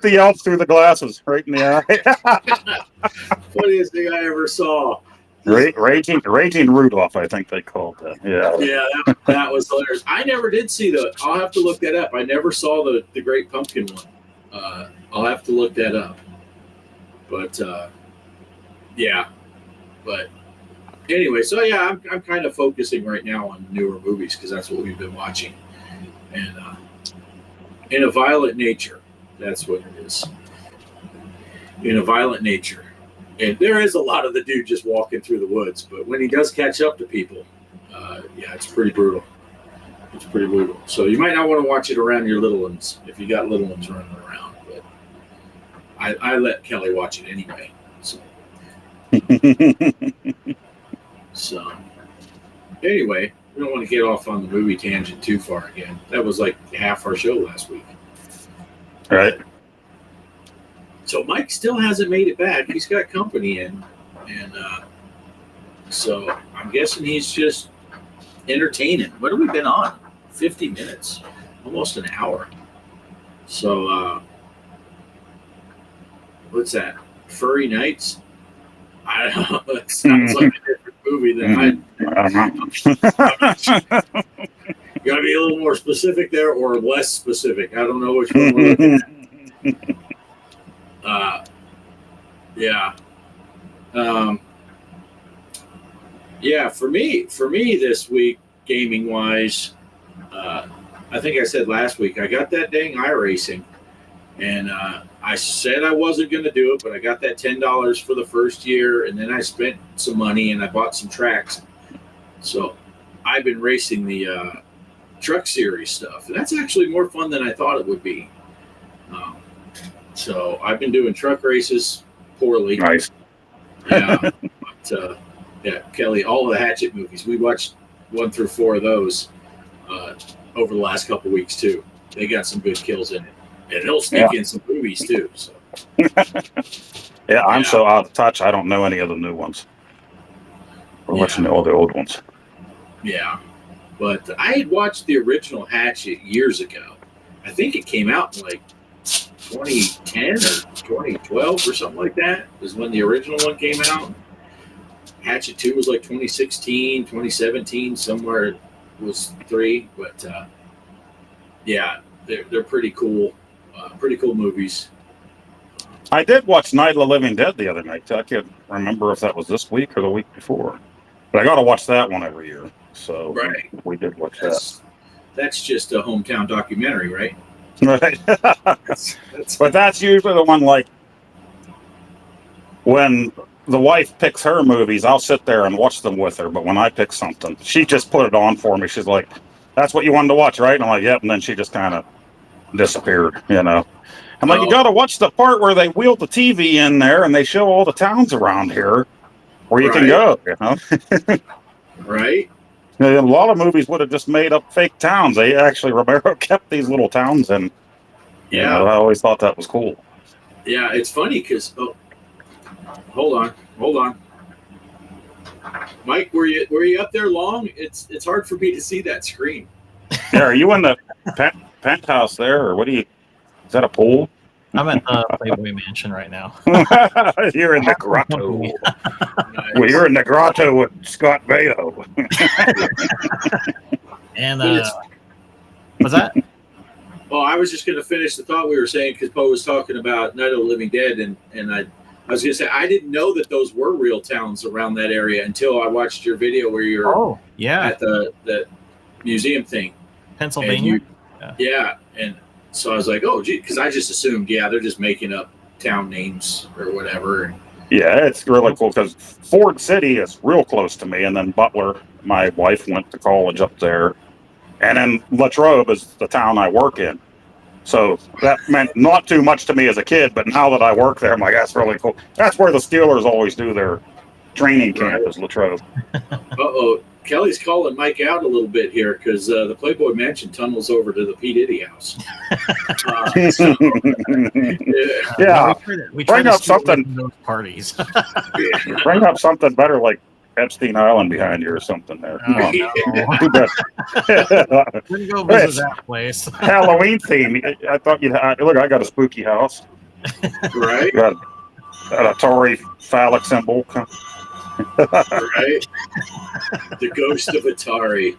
the elf through the glasses right in the eye. Funniest thing I ever saw. Raging Rudolph, I think they called that. Yeah, that was hilarious. I never did see I'll have to look that up. I never saw the Great Pumpkin one. I'll have to look that up. But anyway, so yeah, I'm kind of focusing right now on newer movies because that's what we've been watching, and In a Violent Nature, that's what it is. In a Violent Nature, and there is a lot of the dude just walking through the woods, but when he does catch up to people, yeah, it's pretty brutal. It's pretty brutal. So you might not want to watch it around your little ones if you got little ones running around, but I let Kelly watch it anyway. So anyway, we don't want to get off on the movie tangent too far again. That was like half our show last week. Right. So Mike still hasn't made it back. He's got company in, and so I'm guessing he's just entertaining. What have we been on? 50 minutes, almost an hour. So what's that? Furry Nights? I don't know. It sounds like a different movie than I don't know. You got to be a little more specific there or less specific. I don't know which one we're looking at. Yeah. Yeah, for me this week, gaming wise, I think I said last week, I got that dang iRacing, and I said I wasn't going to do it, but I got that $10 for the first year, and then I spent some money and I bought some tracks. So I've been racing the truck series stuff, and that's actually more fun than I thought it would be. So I've been doing truck races poorly. Nice. Yeah, but yeah, Kelly, all of the Hatchet movies, we watched 1 through 4 of those over the last couple weeks too. They got some good kills in it, and they'll sneak in some movies too. So Yeah, I'm so out of touch. I don't know any of the new ones. We're watching all the old ones. yeah, but I had watched the original Hatchet years ago. I think it came out in like 2010 or 2012 or something like that is when the original one came out. Hatchet 2 was like 2016, 2017, somewhere it was 3. But yeah, they're pretty cool movies. I did watch Night of the Living Dead the other night. I can't remember if that was this week or the week before. But I got to watch that one every year. So Right. we did watch that. That's just a hometown documentary, right? Right. That's But that's usually the one, like, when the wife picks her movies, I'll sit there and watch them with her. But when I pick something, she just put it on for me. She's like, "That's what you wanted to watch, right?" And I'm like, "Yep." And then she just kind of disappeared, I'm like, "You got to watch the part where they wheel the TV in there and they show all the towns around here where you can go, right. A lot of movies would have just made up fake towns. They actually, Romero kept these little towns, and Yeah. I always thought that was cool. Yeah, it's funny because hold on, Mike, were you up there long? It's hard for me to see that screen. Yeah, are you in the penthouse there, or what do you? Is that a pool? I'm at the Playboy Mansion right now. You're in the grotto. Nice. Well, you're in the grotto with Scott Baio. But And it's- what's that? Oh, I was just going to finish the thought we were saying because Poe was talking about Night of the Living Dead, and I was going to say I didn't know that those were real towns around that area until I watched your video where you're Oh, yeah, at the museum thing. Pennsylvania. Yeah, and so I was like, oh, gee, because I just assumed, they're just making up town names or whatever. Yeah, it's really cool because Ford City is real close to me, and then Butler, my wife went to college up there, and then Latrobe is the town I work in. So that meant not too much to me as a kid, but now that I work there, I'm like, that's really cool. That's where the Steelers always do their training camp, is Latrobe. Uh-oh, Kelly's calling Mike out a little bit here because the Playboy Mansion tunnels over to the P. Diddy house. So, Yeah, we bring to up steal away something. from those parties. Bring up something better like Epstein Island behind you or something there. Come on. We're gonna go visit that place. Halloween theme. I thought you'd look. I got a spooky house. right, Got a Tory phallic symbol. right. The ghost of Atari.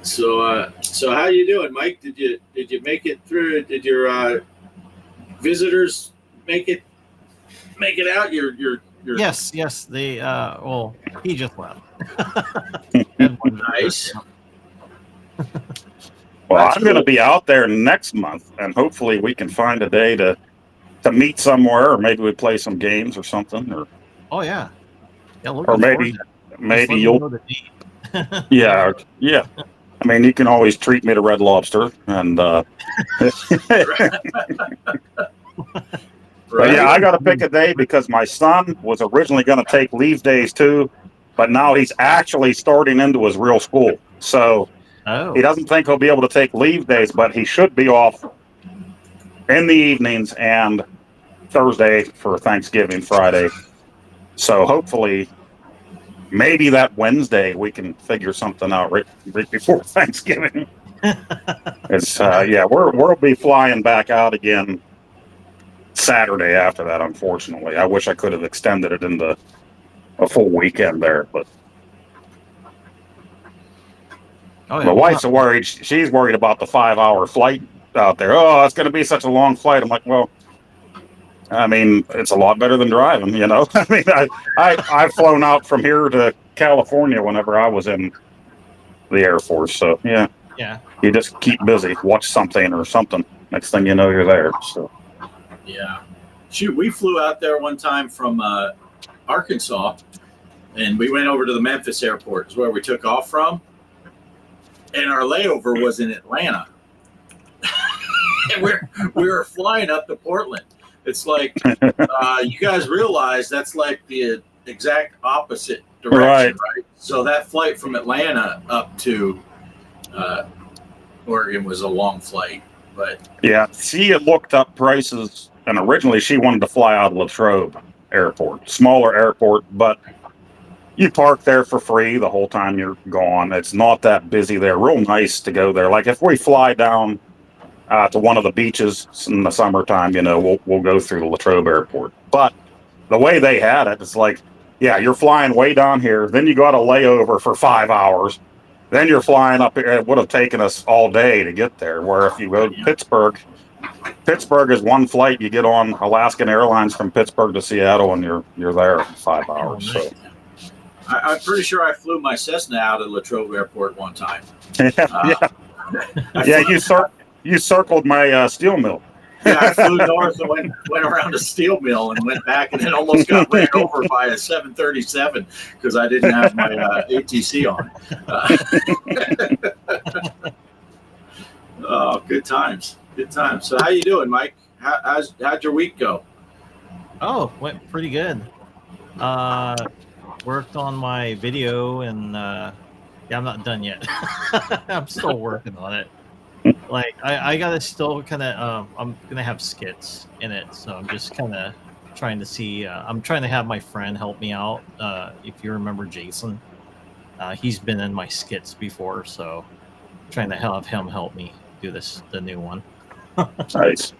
So how you doing, Mike? Did you make it through? Did your visitors make it? make it out? You're Yes. They well, he just left. And one nice. Well, That's I'm going to cool. be out there next month, and hopefully we can find a day to meet somewhere, or maybe we play some games or something, Oh yeah. Yeah, or looking forward to it. Just maybe let me you'll know the date. yeah. I mean, you can always treat me to Red Lobster, and but yeah, I got to pick a day because my son was originally going to take leave days too, but now he's actually starting into his real school, so he Oh. doesn't think he'll be able to take leave days, but he should be off in the evenings and Thursday for Thanksgiving, Friday. So hopefully, maybe that Wednesday we can figure something out right before Thanksgiving. It's we'll be flying back out again Saturday after that. Unfortunately, I wish I could have extended it into a full weekend there, but Oh yeah. my wife's worried. She's worried about the 5-hour flight out there. Oh, it's going to be such a long flight. I'm like, well, I mean, it's a lot better than driving, you know. I mean, I've flown out from here to California whenever I was in the Air Force. So yeah, you just keep busy, watch something or something. Next thing you know, you're there. So Yeah. Shoot, we flew out there one time from Arkansas, and we went over to the Memphis airport, is where we took off from, and our layover was in Atlanta. And we were flying up to Portland. It's like, you guys realize that's like the exact opposite direction, right? So that flight from Atlanta up to Oregon was a long flight. But yeah, she had looked up prices, and originally she wanted to fly out of Latrobe Airport, smaller airport, but you park there for free the whole time you're gone. It's not that busy there. Real nice to go there. Like if we fly down to one of the beaches in the summertime, you know, we'll go through the Latrobe Airport. But the way they had it, it's like, yeah, you're flying way down here, then you got a layover for 5 hours, then you're flying up here. It would have taken us all day to get there. Where if you go to Pittsburgh is one flight. You get on Alaskan Airlines from Pittsburgh to Seattle, and you're there in 5 hours. So I'm pretty sure I flew my Cessna out of Latrobe Airport one time. You circled my steel mill. Yeah, I flew north and went around a steel mill and went back, and then almost got ran over by a 737 because I didn't have my ATC on. Oh, good times. So how you doing, Mike? How'd your week go? Oh, went pretty good. Worked on my video, and I'm not done yet. I'm still working on it. Like I gotta still kind of I'm gonna have skits in it, so I'm just kind of trying to see. I'm trying to have my friend help me out. If you remember Jason, he's been in my skits before, so I'm trying to have him help me do the new one. Nice.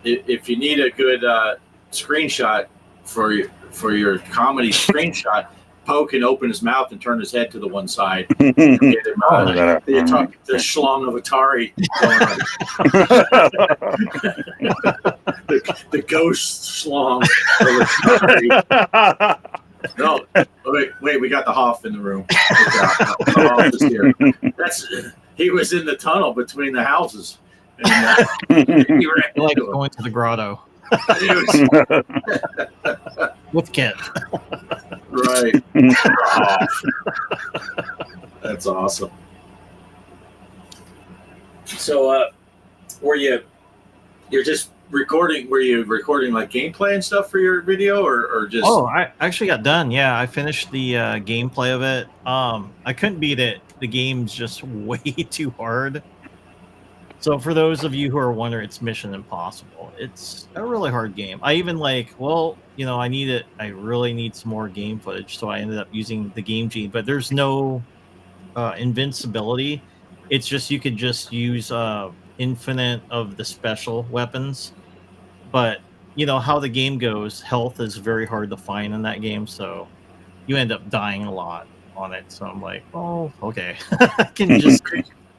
If you need a good screenshot for your comedy screenshot, Poe can open his mouth and turn his head to the one side. Get him, you're talking the schlong of Atari. the ghost schlong of Atari. No, wait, we got the Hoff in the room. The Hoff is here. He was in the tunnel between the houses. And, he ran like going to the grotto. With Kent. Right. That's awesome. So you're just recording, were you recording like gameplay and stuff for your video or just I actually got done. Yeah, I finished the gameplay of it. I couldn't beat it. The game's just way too hard. So for those of you who are wondering, it's Mission Impossible. It's a really hard game. I even I really need some more game footage, so I ended up using the game gene. But there's no invincibility. It's just you could just use infinite of the special weapons. But you know how the game goes. Health is very hard to find in that game, so you end up dying a lot on it. So I'm like, oh, okay, I can just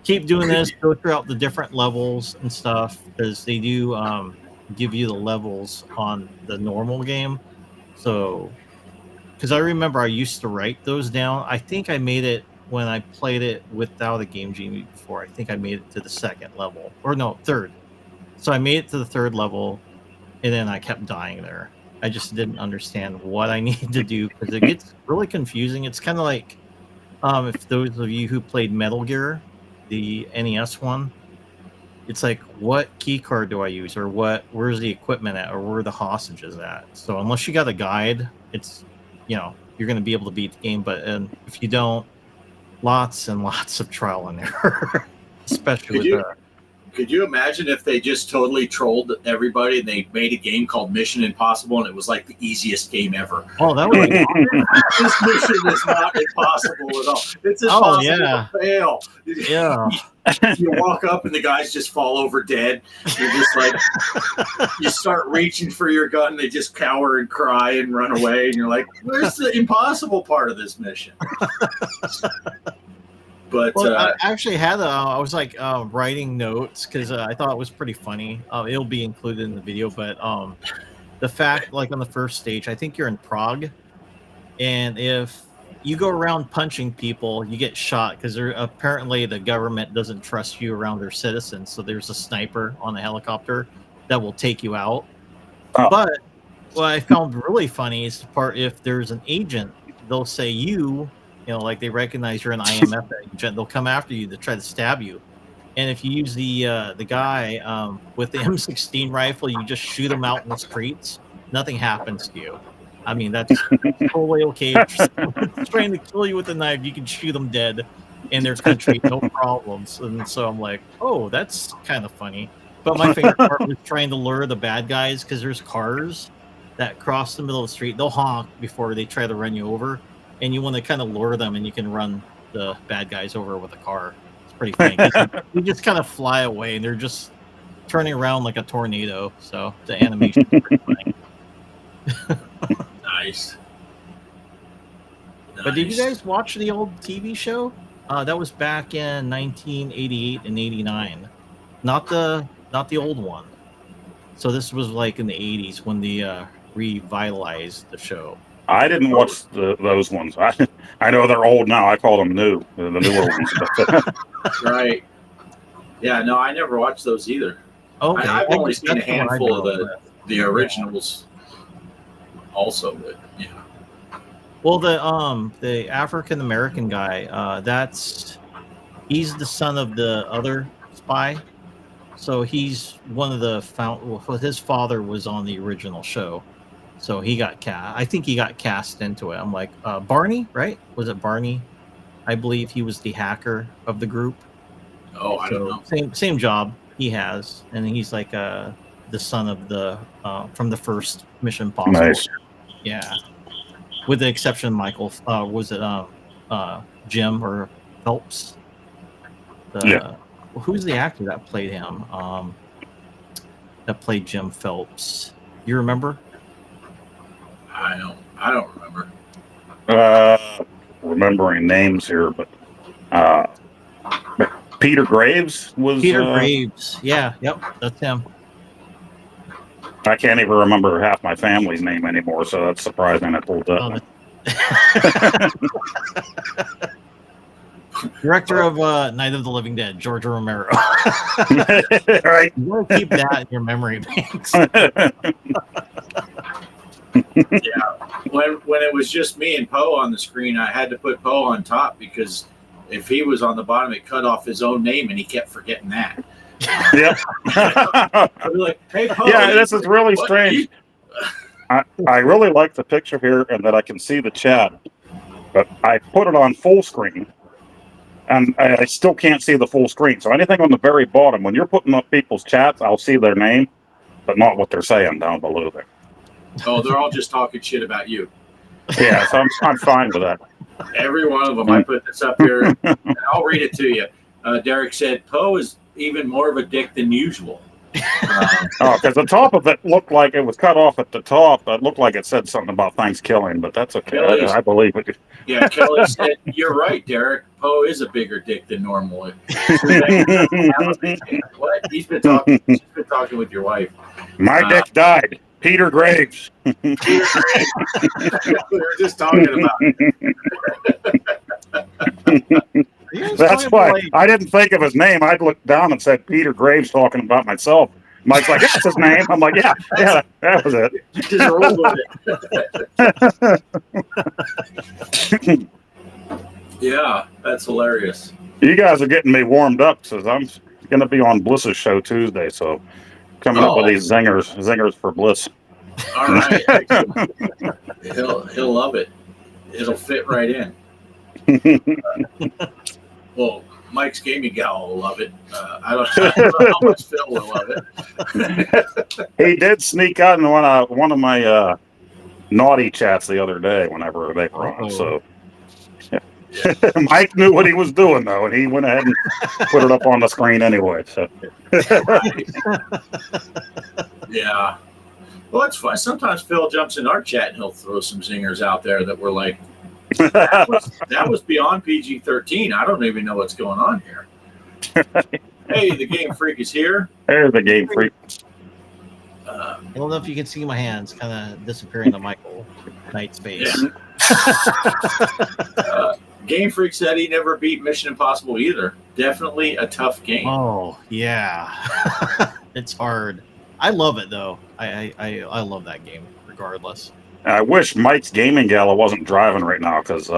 keep doing this, go throughout the different levels and stuff, because they do give you the levels on the normal game. So, because I remember I used to write those down. I think I made it when I played it without a Game Genie before. I think I made it to the second level, or no, third. So I made it to the third level, and then I kept dying there. I just didn't understand what I needed to do because it gets really confusing. It's kind of like if those of you who played Metal Gear, the NES one, it's like, what key card do I use, or where's the equipment at, or where are the hostages at? So unless you got a guide, it's, you're going to be able to beat the game. But if you don't, lots and lots of trial and error, especially Could you imagine if they just totally trolled everybody and they made a game called Mission Impossible and it was like the easiest game ever? Oh, that would be This mission is not impossible at all. It's impossible to fail. Yeah. You walk up and the guys just fall over dead. You're just like, you start reaching for your gun, they just cower and cry and run away, and you're like, where's the impossible part of this mission? But I actually had I was like writing notes because I thought it was pretty funny. It'll be included in the video, but the fact, like on the first stage, I think you're in Prague, and if you go around punching people, you get shot because apparently the government doesn't trust you around their citizens. So there's a sniper on the helicopter that will take you out. Oh. But what I found really funny is the part if there's an agent, they'll say like they recognize you're an IMF agent, they'll come after you to try to stab you. And if you use the guy with the M16 rifle, you just shoot him out in the streets. Nothing happens to you. I mean, that's totally okay. If someone's trying to kill you with a knife, you can shoot them dead in their country, no problems. And so I'm like, oh, that's kind of funny. But my favorite part was trying to lure the bad guys because there's cars that cross the middle of the street. They'll honk before they try to run you over. And you want to kind of lure them, and you can run the bad guys over with a car. It's pretty funny. You just kind of fly away, and they're just turning around like a tornado. So the animation is pretty funny. Nice. But did you guys watch the old TV show? That was back in 1988 and 89. Not the old one. So this was like in the 80s when they revitalized the show. I didn't watch those ones. I know they're old now. I call them new, the newer ones. Right. Yeah, no, I never watched those either. Okay. I've only seen a That's the one I handful of grew up the originals also, but yeah. Well, the African American guy, he's the son of the other spy. So he's one of the his father was on the original show. So he got cast. I think he got cast into it. I'm like, Barney, right? Was it Barney? I believe he was the hacker of the group. Oh, I don't know. Same job he has, and he's like the son of the from the first Mission Impossible. Nice. Yeah, with the exception of Michael. Was it Jim or Phelps? Yeah. Who's the actor that played him? That played Jim Phelps. You remember? I don't remember. Remembering names here, but Peter Graves was Peter Graves. Yeah, yep, that's him. I can't even remember half my family's name anymore, so that's surprising. I pulled up. Director of Night of the Living Dead, George Romero. Right. You want to keep that in your memory banks. Yeah, when it was just me and Poe on the screen, I had to put Poe on top because if he was on the bottom, it cut off his own name, and he kept forgetting that. Yep. I'd be like, hey, Poe. Yeah, this is really strange. I really like the picture here and that I can see the chat, but I put it on full screen, and I still can't see the full screen. So anything on the very bottom, when you're putting up people's chats, I'll see their name, but not what they're saying down below there. Oh, they're all just talking shit about you. Yeah, so I'm fine with that. Every one of them. I put this up here, and I'll read it to you. Derek said, Poe is even more of a dick than usual. Oh, because the top of it looked like it was cut off at the top. It looked like it said something about Thanksgiving, but that's okay. I believe it. Yeah, Kelly said, "You're right, Derek. Poe is a bigger dick than normal." What? She's been talking with your wife. My dick died. Peter Graves. We were just talking about it. That's why I didn't think of his name. I'd looked down and said Peter Graves talking about myself. Mike's like, that's his name. I'm like, yeah, that was it. Just roll with it. Yeah, that's hilarious. You guys are getting me warmed up because I'm going to be on Bliss's show Tuesday. So coming up with these zingers for Bliss. All right. He'll love it. It'll fit right in. Well, Mike's gaming gal will love it. I don't know how much Phil will love it. He did sneak out in one of my naughty chats the other day whenever they were on. So yeah. Mike knew what he was doing though, and he went ahead and put it up on the screen anyway. So yeah. Well, it's fun. Sometimes Phil jumps in our chat and he'll throw some zingers out there that we're like, that was beyond PG-13. I don't even know what's going on here. Hey, the Game Freak is here. There's the Game Freak. I don't know if you can see my hands kind of disappearing to Michael Knight's face. Yeah. Game Freak said he never beat Mission Impossible either. Definitely a tough game. Oh, yeah. It's hard. I love it, though. I love that game, regardless. I wish Mike's gaming gala wasn't driving right now because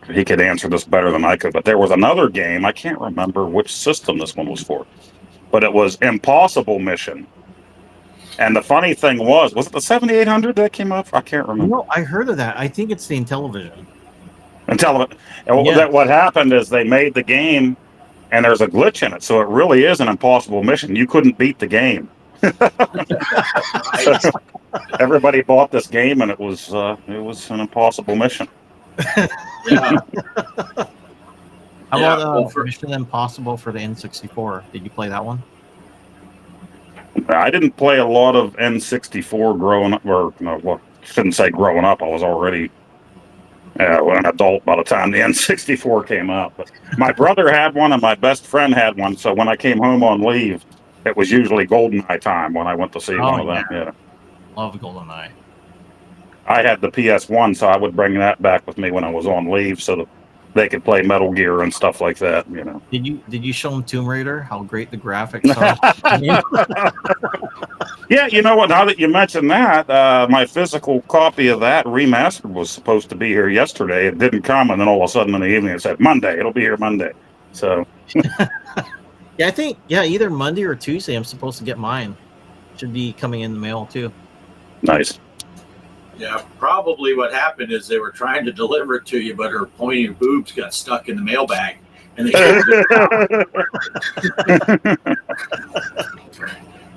he could answer this better than I could. But there was another game. I can't remember which system this one was for. But it was Impossible Mission. And the funny thing was it the 7800 that came up? I can't remember. No, I heard of that. I think it's the Intellivision. That what happened is they made the game and there's a glitch in it. So it really is an impossible mission. You couldn't beat the game. Everybody bought this game and it was an impossible mission. Yeah. How about Mission Impossible for the N64? Did you play that one? I didn't play a lot of N64 growing up, shouldn't say growing up. I was already an adult by the time the N64 came out. But my brother had one and my best friend had one. So when I came home on leave, it was usually GoldenEye time when I went to see one of them. Yeah. Love GoldenEye. I had the PS1, so I would bring that back with me when I was on leave so that they could play Metal Gear and stuff like that, you know. Did you show them Tomb Raider? How great the graphics are? Yeah, you know what? Now that you mention that, my physical copy of that remastered was supposed to be here yesterday. It didn't come, and then all of a sudden in the evening it said Monday. It'll be here Monday. So. Yeah, I think either Monday or Tuesday I'm supposed to get mine. Should be coming in the mail too. Nice. Yeah, probably what happened is they were trying to deliver it to you, but her pointy boobs got stuck in the mailbag, and they couldn't get it out.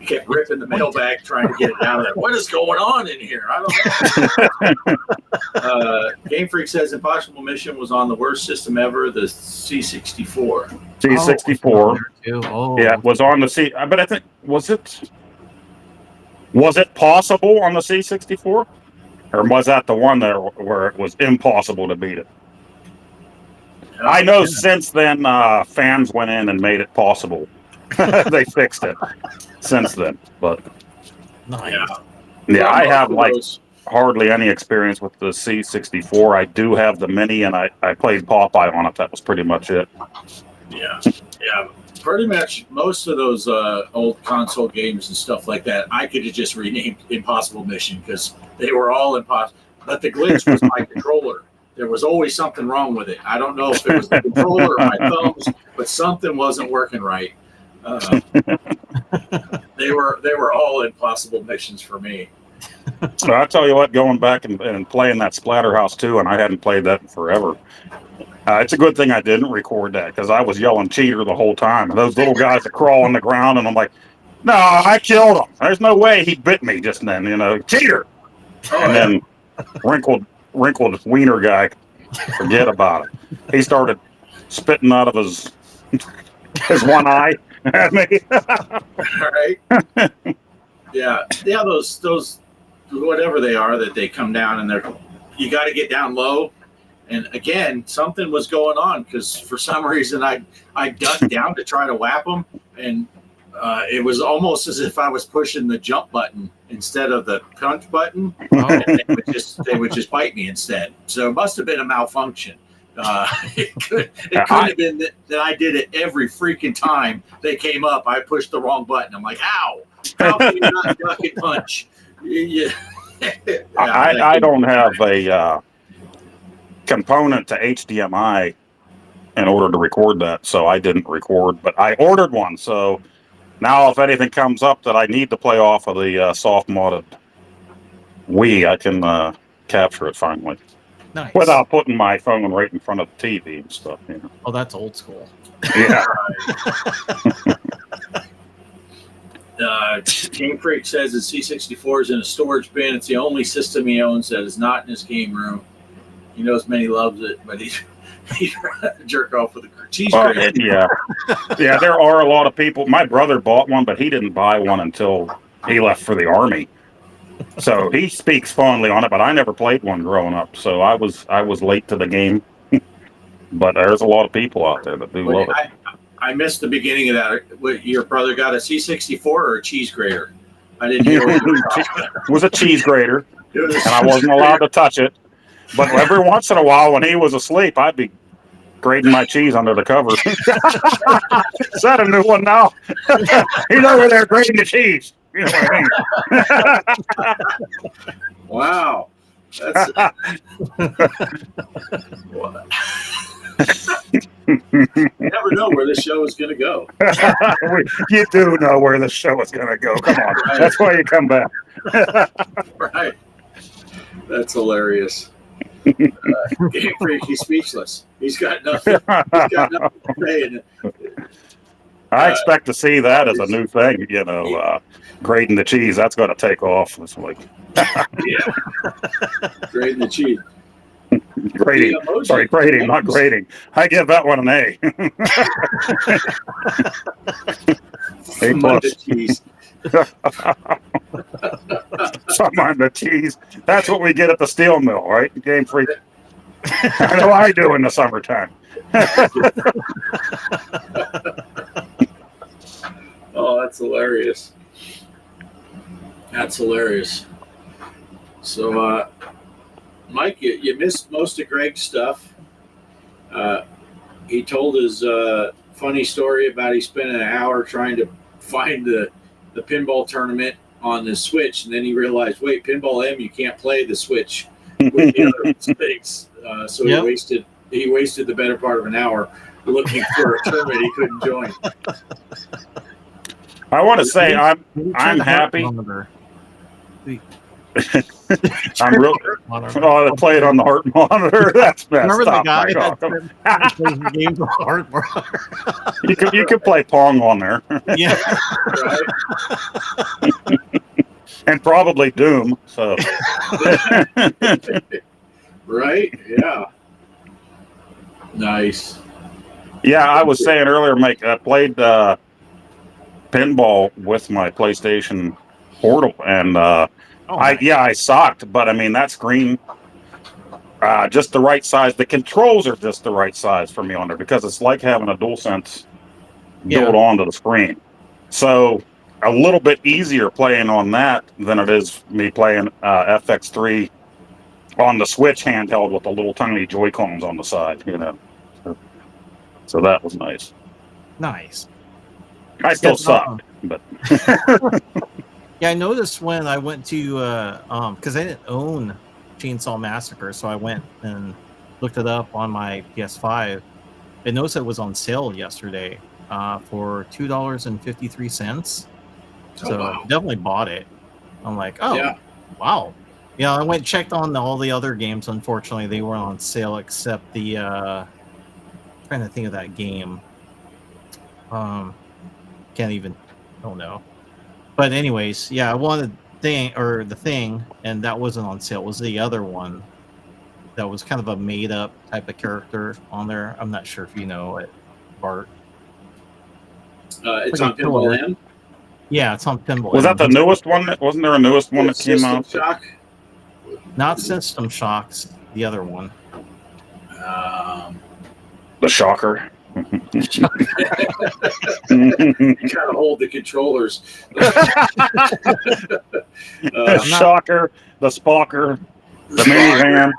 Kept ripping the mailbag trying to get it out of there. What is going on in here? I don't know. Game Freak says Impossible Mission was on the worst system ever, the C64. C64. Yeah, it was on the C. But I think was it possible on the C64? Or was that the one there where it was impossible to beat it? I know since then fans went in and made it possible. They fixed it since then. But nice. Yeah, I have hardly any experience with the C64. I do have the Mini, and I played Popeye on it. That was pretty much it. Yeah. Pretty much most of those old console games and stuff like that, I could have just renamed Impossible Mission because they were all impossible. But the glitch was my controller. There was always something wrong with it. I don't know if it was the controller or my thumbs, but something wasn't working right. They were all impossible missions for me. So I tell you what, going back and playing that Splatterhouse 2, and I hadn't played that in forever. It's a good thing I didn't record that because I was yelling cheater the whole time. And those little guys that crawl on the ground, and I'm like, no, I killed him. There's no way he bit me just then, cheater. And then wrinkled wiener guy, forget about it. He started spitting out of his one eye. All right. Yeah. Those whatever they are that they come down and you got to get down low. And again, something was going on because for some reason I ducked down to try to whap them, and it was almost as if I was pushing the jump button instead of the punch button. And they would just bite me instead. So it must have been a malfunction. It couldn't have been that I did it every freaking time they came up. I pushed the wrong button. I'm like, ow! How can you not duck and punch? Yeah. I don't have a component to HDMI in order to record that, so I didn't record. But I ordered one, so now if anything comes up that I need to play off of the soft modded Wii, I can capture it finally. Nice. Without putting my phone right in front of the TV and stuff. You know? Oh, that's old school. Yeah. Game Freak says his C64 is in a storage bin. It's the only system he owns that is not in his game room. He knows many loves it, but he'd jerk off with a cheese grater. Yeah. Yeah, there are a lot of people. My brother bought one, but he didn't buy one until he left for the Army. So he speaks fondly on it, but I never played one growing up, so I was late to the game. But there's a lot of people out there that do love it. I missed the beginning of that. Your brother got a C64 or a cheese grater? I didn't hear what you were talking about. It was a cheese grater, and I wasn't allowed to touch it. But every once in a while, when he was asleep, I'd be grating my cheese under the cover. Is that a new one now? He's over there grating the cheese. You know what I mean? Wow. That's you never know where this show is going to go. You do know where the show is going to go. Come on. Right. That's why you come back. Right. That's hilarious. Game Freak, he's speechless. He's got nothing. To say. I expect to see that as a new thing, you know, grating the cheese. That's going to take off. It's like, yeah, grating the cheese. Grating. Sorry, grating, not grading. I give that one an A. A plus. Cheese. Some on the cheese. That's what we get at the steel mill, right? Game Freak. How do I do in the summertime? Oh, that's hilarious. That's hilarious. So, Mike, you missed most of Greg's stuff. He told his funny story about he spent an hour trying to find the pinball tournament on the Switch, and then he realized, wait, Pinball M, you can't play the Switch with the other things. So yep. he wasted the better part of an hour looking for a tournament he couldn't join. I want to say I'm happy. I'm real. Oh, to play it on the heart monitor. That's messed Remember up. The guy that plays the game for heart monitor? You could play Pong on there. Yeah. And probably Doom. So. Right? Yeah. Nice. Yeah, I was saying earlier, Mike, I played pinball with my PlayStation Portal, and I sucked, but I mean that screen, just the right size. The controls are just the right size for me on there because it's like having a DualSense built onto the screen. So a little bit easier playing on that than it is me playing FX3 on the Switch handheld with the little tiny Joy-Cons on the side, you know. So that was nice. Nice. I still sucked, but yeah, I noticed when I went to because I didn't own Chainsaw Massacre, so I went and looked it up on my PS5. I noticed it was on sale yesterday for $2.53. So wow. Definitely bought it. I'm like, wow. Yeah, I went and checked on all the other games. Unfortunately, they weren't on sale except the trying to think of that game. Don't know. But anyways, yeah, I wanted the thing, and that wasn't on sale. It was the other one that was kind of a made up type of character on there. I'm not sure if you know it, Bart. It's Like on a killer. Pinball M. Yeah, it's on Pinball. Was that the newest one? Wasn't there a newest one that came System out? Shock. Not System Shocks, the other one. The Shocker. Gotta hold the controllers. The Shocker, the Spocker, the minivan.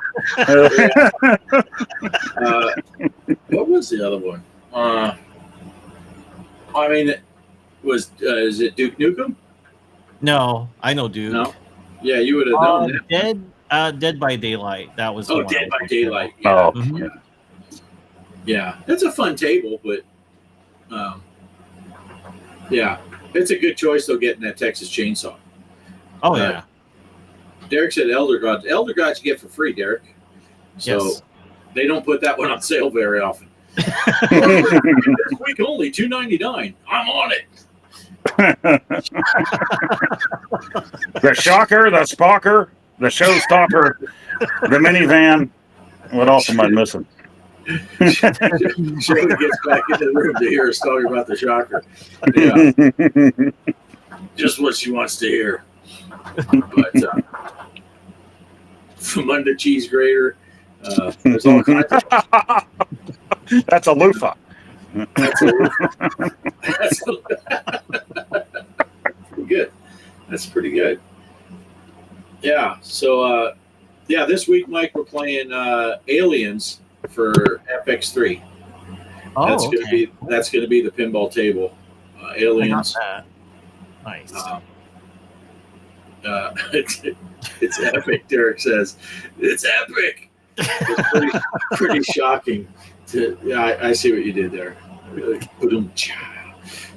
What was the other one? I mean, is it Duke Nukem? No, I know Duke. No. Yeah, you would have known that. Dead by Daylight. That was the Oh, one Dead I by was Daylight. thinking Yeah. Oh. Mhm. Yeah, that's a fun table, but yeah, it's a good choice though. Getting that Texas Chainsaw. of. Oh yeah. Derek said Elder Gods. Elder Gods you get for free, Derek. So Yes. they don't put that one on sale very often. This week only $2.99. I'm on it. The Shocker, the Spocker, the Showstopper, the minivan. What else am I missing? Shirley gets back into the room to hear us talking about the Shocker. Yeah, just what she wants to hear. But from under cheese grater, there's all kinds of. That's a loofah. That's pretty good. That's pretty good. Yeah. So, this week, Mike, we're playing Aliens for FX3. Oh, That's gonna be the pinball table. Aliens. I got that. Nice. It's epic. Derek says it's epic. It's pretty shocking. I see what you did there.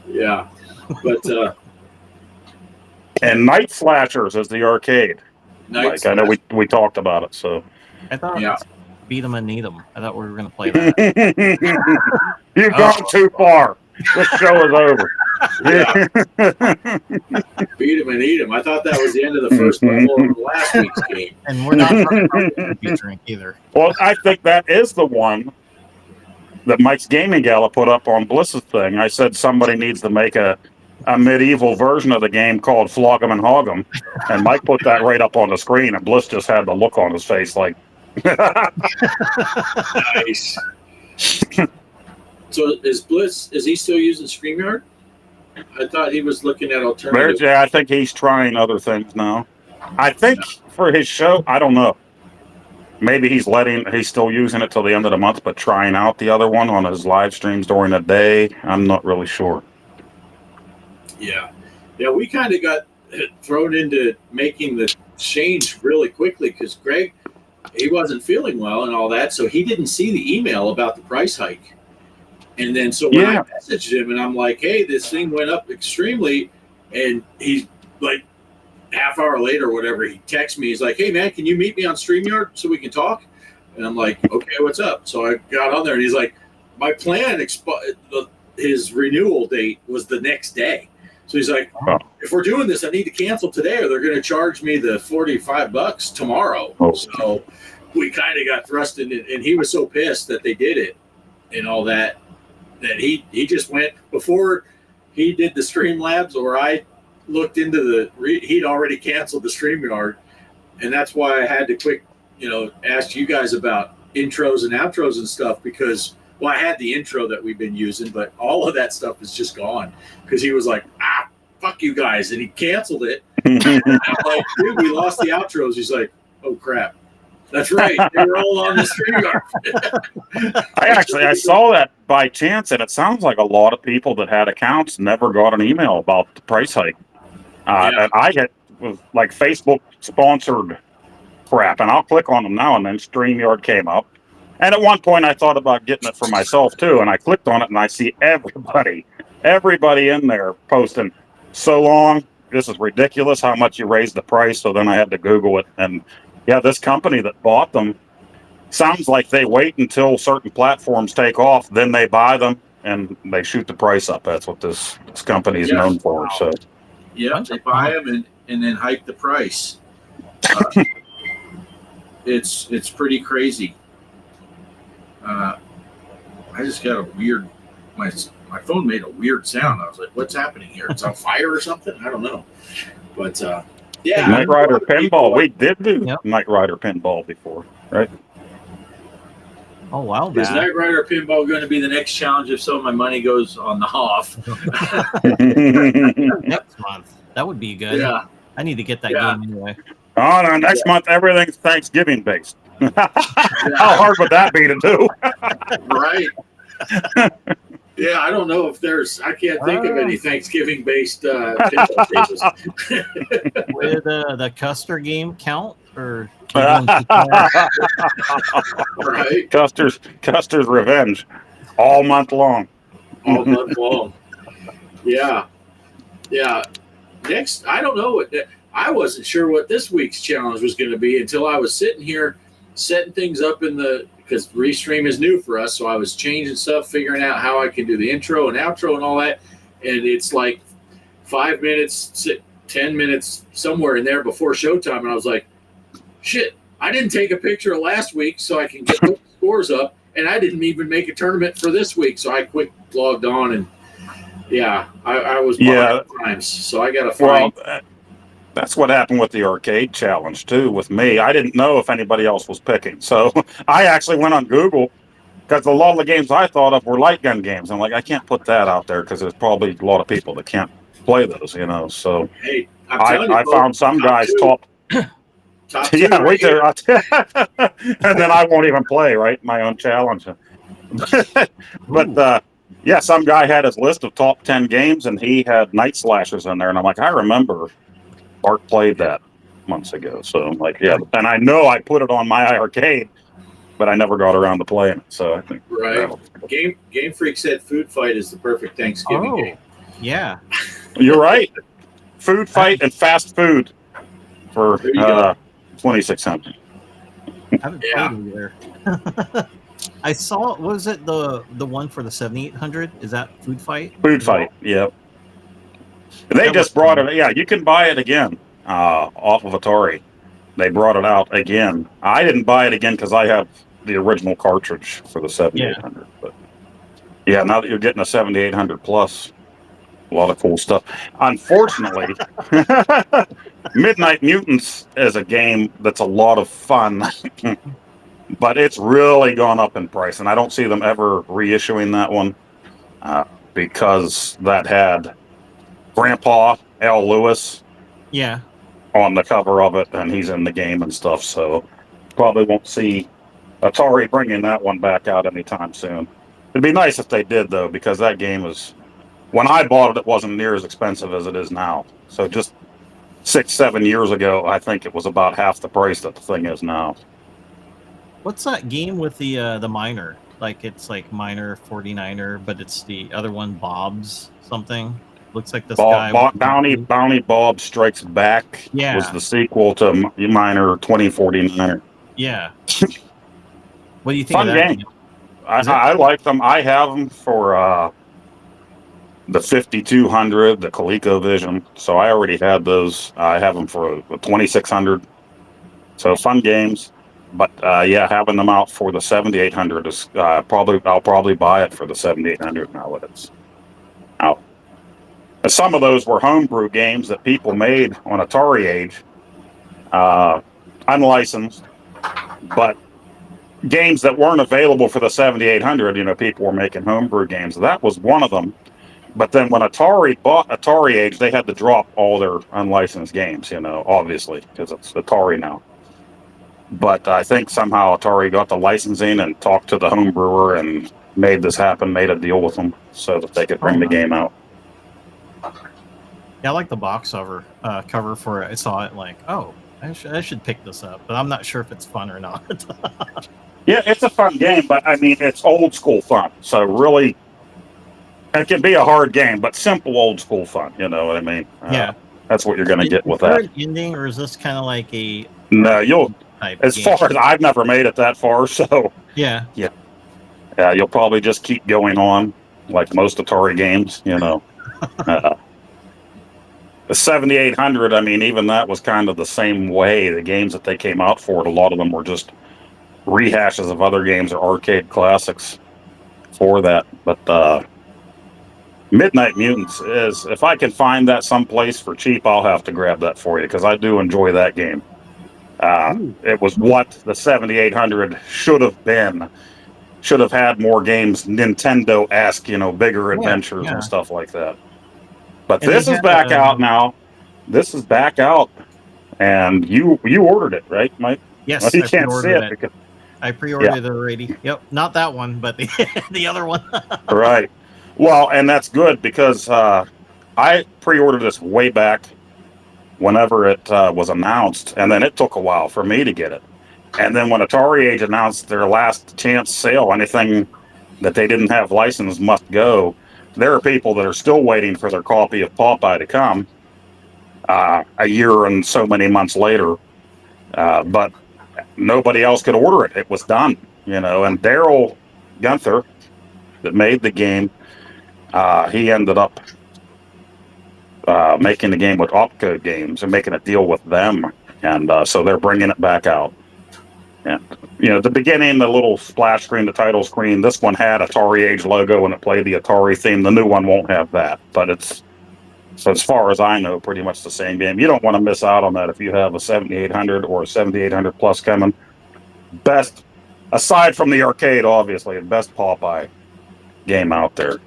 Yeah, but And Night Slashers is the arcade. Like, I know we talked about it, so. I thought Yeah. Beat 'em and Need 'em. I thought we were going to play that. You've gone too far. This show is over. Yeah. Beat him and eat him. I thought that was the end of the first level of last week's game. And we're not talking about energy drink either. Well, I think that is the one that Mike's Gaming Gala put up on Bliss's thing. I said somebody needs to make a medieval version of the game called Flog 'em and Hog 'em. And Mike put that right up on the screen, and Bliss just had the look on his face like, Nice. So is Bliss, is he still using StreamYard? I thought he was looking at alternatives. yeah, I think he's trying other things now. I think for his show, I don't know. Maybe he's still using it till the end of the month, but trying out the other one on his live streams during the day. I'm not really sure. Yeah. Yeah, we kind of got thrown into making the change really quickly because Greg, he wasn't feeling well and all that, so he didn't see the email about the price hike. And then so when I messaged him and I'm like, hey, this thing went up extremely, and he's like half hour later or whatever, he texts me, he's like, hey man, can you meet me on StreamYard so we can talk? And I'm like, okay, what's up? So I got on there and he's like, my plan his renewal date was the next day. So he's like, if we're doing this, I need to cancel today or they're going to charge me the $45 tomorrow. Oh. So we kind of got thrust in it, and he was so pissed that they did it and all that he just went before he did the Streamlabs or I looked into he'd already canceled the StreamYard, and that's why I had to quick, ask you guys about intros and outros and stuff because, well, I had the intro that we've been using, but all of that stuff is just gone because he was like, fuck you guys, and he canceled it. And I'm like, dude, we lost the outros. He's like, oh crap. That's right. They were all on the StreamYard. I saw that by chance, and it sounds like a lot of people that had accounts never got an email about the price hike. And I get like Facebook sponsored crap, and I'll click on them now, and then StreamYard came up. And at one point, I thought about getting it for myself too, and I clicked on it, and I see everybody in there posting, so long, this is ridiculous how much you raised the price. So then I had to Google it, and yeah, this company that bought them sounds like they wait until certain platforms take off, then they buy them and they shoot the price up. That's what this company is known for. So yeah, they buy them and then hike the price. It's pretty crazy. I just got a weird my my phone made a weird sound. I was like, what's happening here? It's on fire or something? I don't know. But yeah. Knight Rider Pinball. We did do Yep. Knight Rider Pinball before, right? Oh, wow. Is Knight Rider Pinball going to be the next challenge if some of my money goes on the off? Next month. That would be good. Yeah. I need to get that Yeah. game anyway. Oh, no, next month, everything's Thanksgiving based. How hard would that be to do? Right. Yeah, I don't know if I can't think of any Thanksgiving based pinball tables. Would the Custer game count? Or Right. Custer's Revenge. All month long. All month long. Yeah. Yeah. Next, I don't know. I wasn't sure what this week's challenge was going to be until I was sitting here setting things up because Restream is new for us. So I was changing stuff, figuring out how I can do the intro and outro and all that. And it's like 5 minutes, 10 minutes, somewhere in there before showtime. And I was like, shit, I didn't take a picture of last week so I can get the scores up. And I didn't even make a tournament for this week. So I quick logged on and yeah, I was behind times. So I got to find. Well, that's what happened with the arcade challenge too with me. I didn't know if anybody else was picking. So I actually went on Google because a lot of the games I thought of were light gun games. I'm like, I can't put that out there because there's probably a lot of people that can't play those, you know. So hey, I found some guys top two yeah, right wait there. here. And then I won't even play, right? My own challenge. But yeah, some guy had his list of top 10 games and he had Night Slashers in there. And I'm like, I remember Bart played that months ago. So I'm like, yeah. And I know I put it on my arcade, but I never got around to playing it. So I think. Right. Game Freak said Food Fight is the perfect Thanksgiving game. Yeah. You're right. Food Fight and Fast Food for 2,600. I haven't played either. I saw, what was it, the one for the 7,800? Is that Food Fight? Food Fight, yep. They just brought it. Yeah, you can buy it again off of Atari. They brought it out again. I didn't buy it again because I have the original cartridge for the 7,800. But yeah, now that you're getting a 7,800 plus, a lot of cool stuff. Unfortunately, Midnight Mutants is a game that's a lot of fun, but it's really gone up in price, and I don't see them ever reissuing that one because that had Grandpa Al Lewis on the cover of it, and he's in the game and stuff, so probably won't see Atari bringing that one back out anytime soon. It'd be nice if they did, though, because that game was, when I bought it, it wasn't near as expensive as it is now. So just 6-7 years ago, I think it was about half the price that the thing is now. What's that game with the miner? Like, it's like Miner 49er, but it's the other one, Bob's something. Looks like this guy. Bounty Bob Strikes Back was the sequel to Miner 2049er. Yeah. What do you think Fun of that game? I like them. I have them for the 5200, the ColecoVision. So I already had those. I have them for the 2600. So fun games. But yeah, having them out for the 7800 is I'll probably buy it for the 7800 now that it's out. Some of those were homebrew games that people made on Atari Age, unlicensed, but games that weren't available for the 7800. You know, people were making homebrew games. That was one of them. But then when Atari bought Atari Age, they had to drop all their unlicensed games. You know, obviously because it's Atari now. But I think somehow Atari got the licensing and talked to the home brewer and made this happen, made a deal with them so that they could bring the game out. Yeah, I like the box cover for it. I saw it like, oh, I should pick this up, but I'm not sure if it's fun or not. Yeah, it's a fun game, but I mean, it's old school fun. So really, it can be a hard game, but simple old school fun. You know what I mean? Yeah. That's what you're going to get with that. An ending, or is this kind of like a... No, as far as I've never made it that far, so... Yeah, you'll probably just keep going on, like most Atari games, you know. The 7800, I mean, even that was kind of the same way. The games that they came out for it, a lot of them were just rehashes of other games or arcade classics for that. But Midnight Mutants is, if I can find that someplace for cheap, I'll have to grab that for you because I do enjoy that game. It was what the 7800 should have been. Should have had more games, Nintendo-esque, bigger adventures and stuff like that. But And this is back out now. This is back out, and you ordered it, right, Mike? Yes, Well, you I can't see pre-ordered it it. because I pre-ordered it already. Yep, not that one, but the other one. right. Well, and that's good because I pre-ordered this way back whenever it was announced, and then it took a while for me to get it. And then when Atari Age announced their last chance sale, anything that they didn't have licensed must go. There are people that are still waiting for their copy of Popeye to come a year and so many months later, but nobody else could order it. It was done, and Daryl Gunther that made the game, he ended up making the game with Opco Games and making a deal with them, and so they're bringing it back out. And the beginning, the little splash screen, the title screen, this one had Atari Age logo and it played the Atari theme. The new one won't have that, but it's, so as far as I know, pretty much the same game. You don't want to miss out on that if you have a 7800 or a 7800 Plus coming. Best, aside from the arcade, obviously, the best Popeye game out there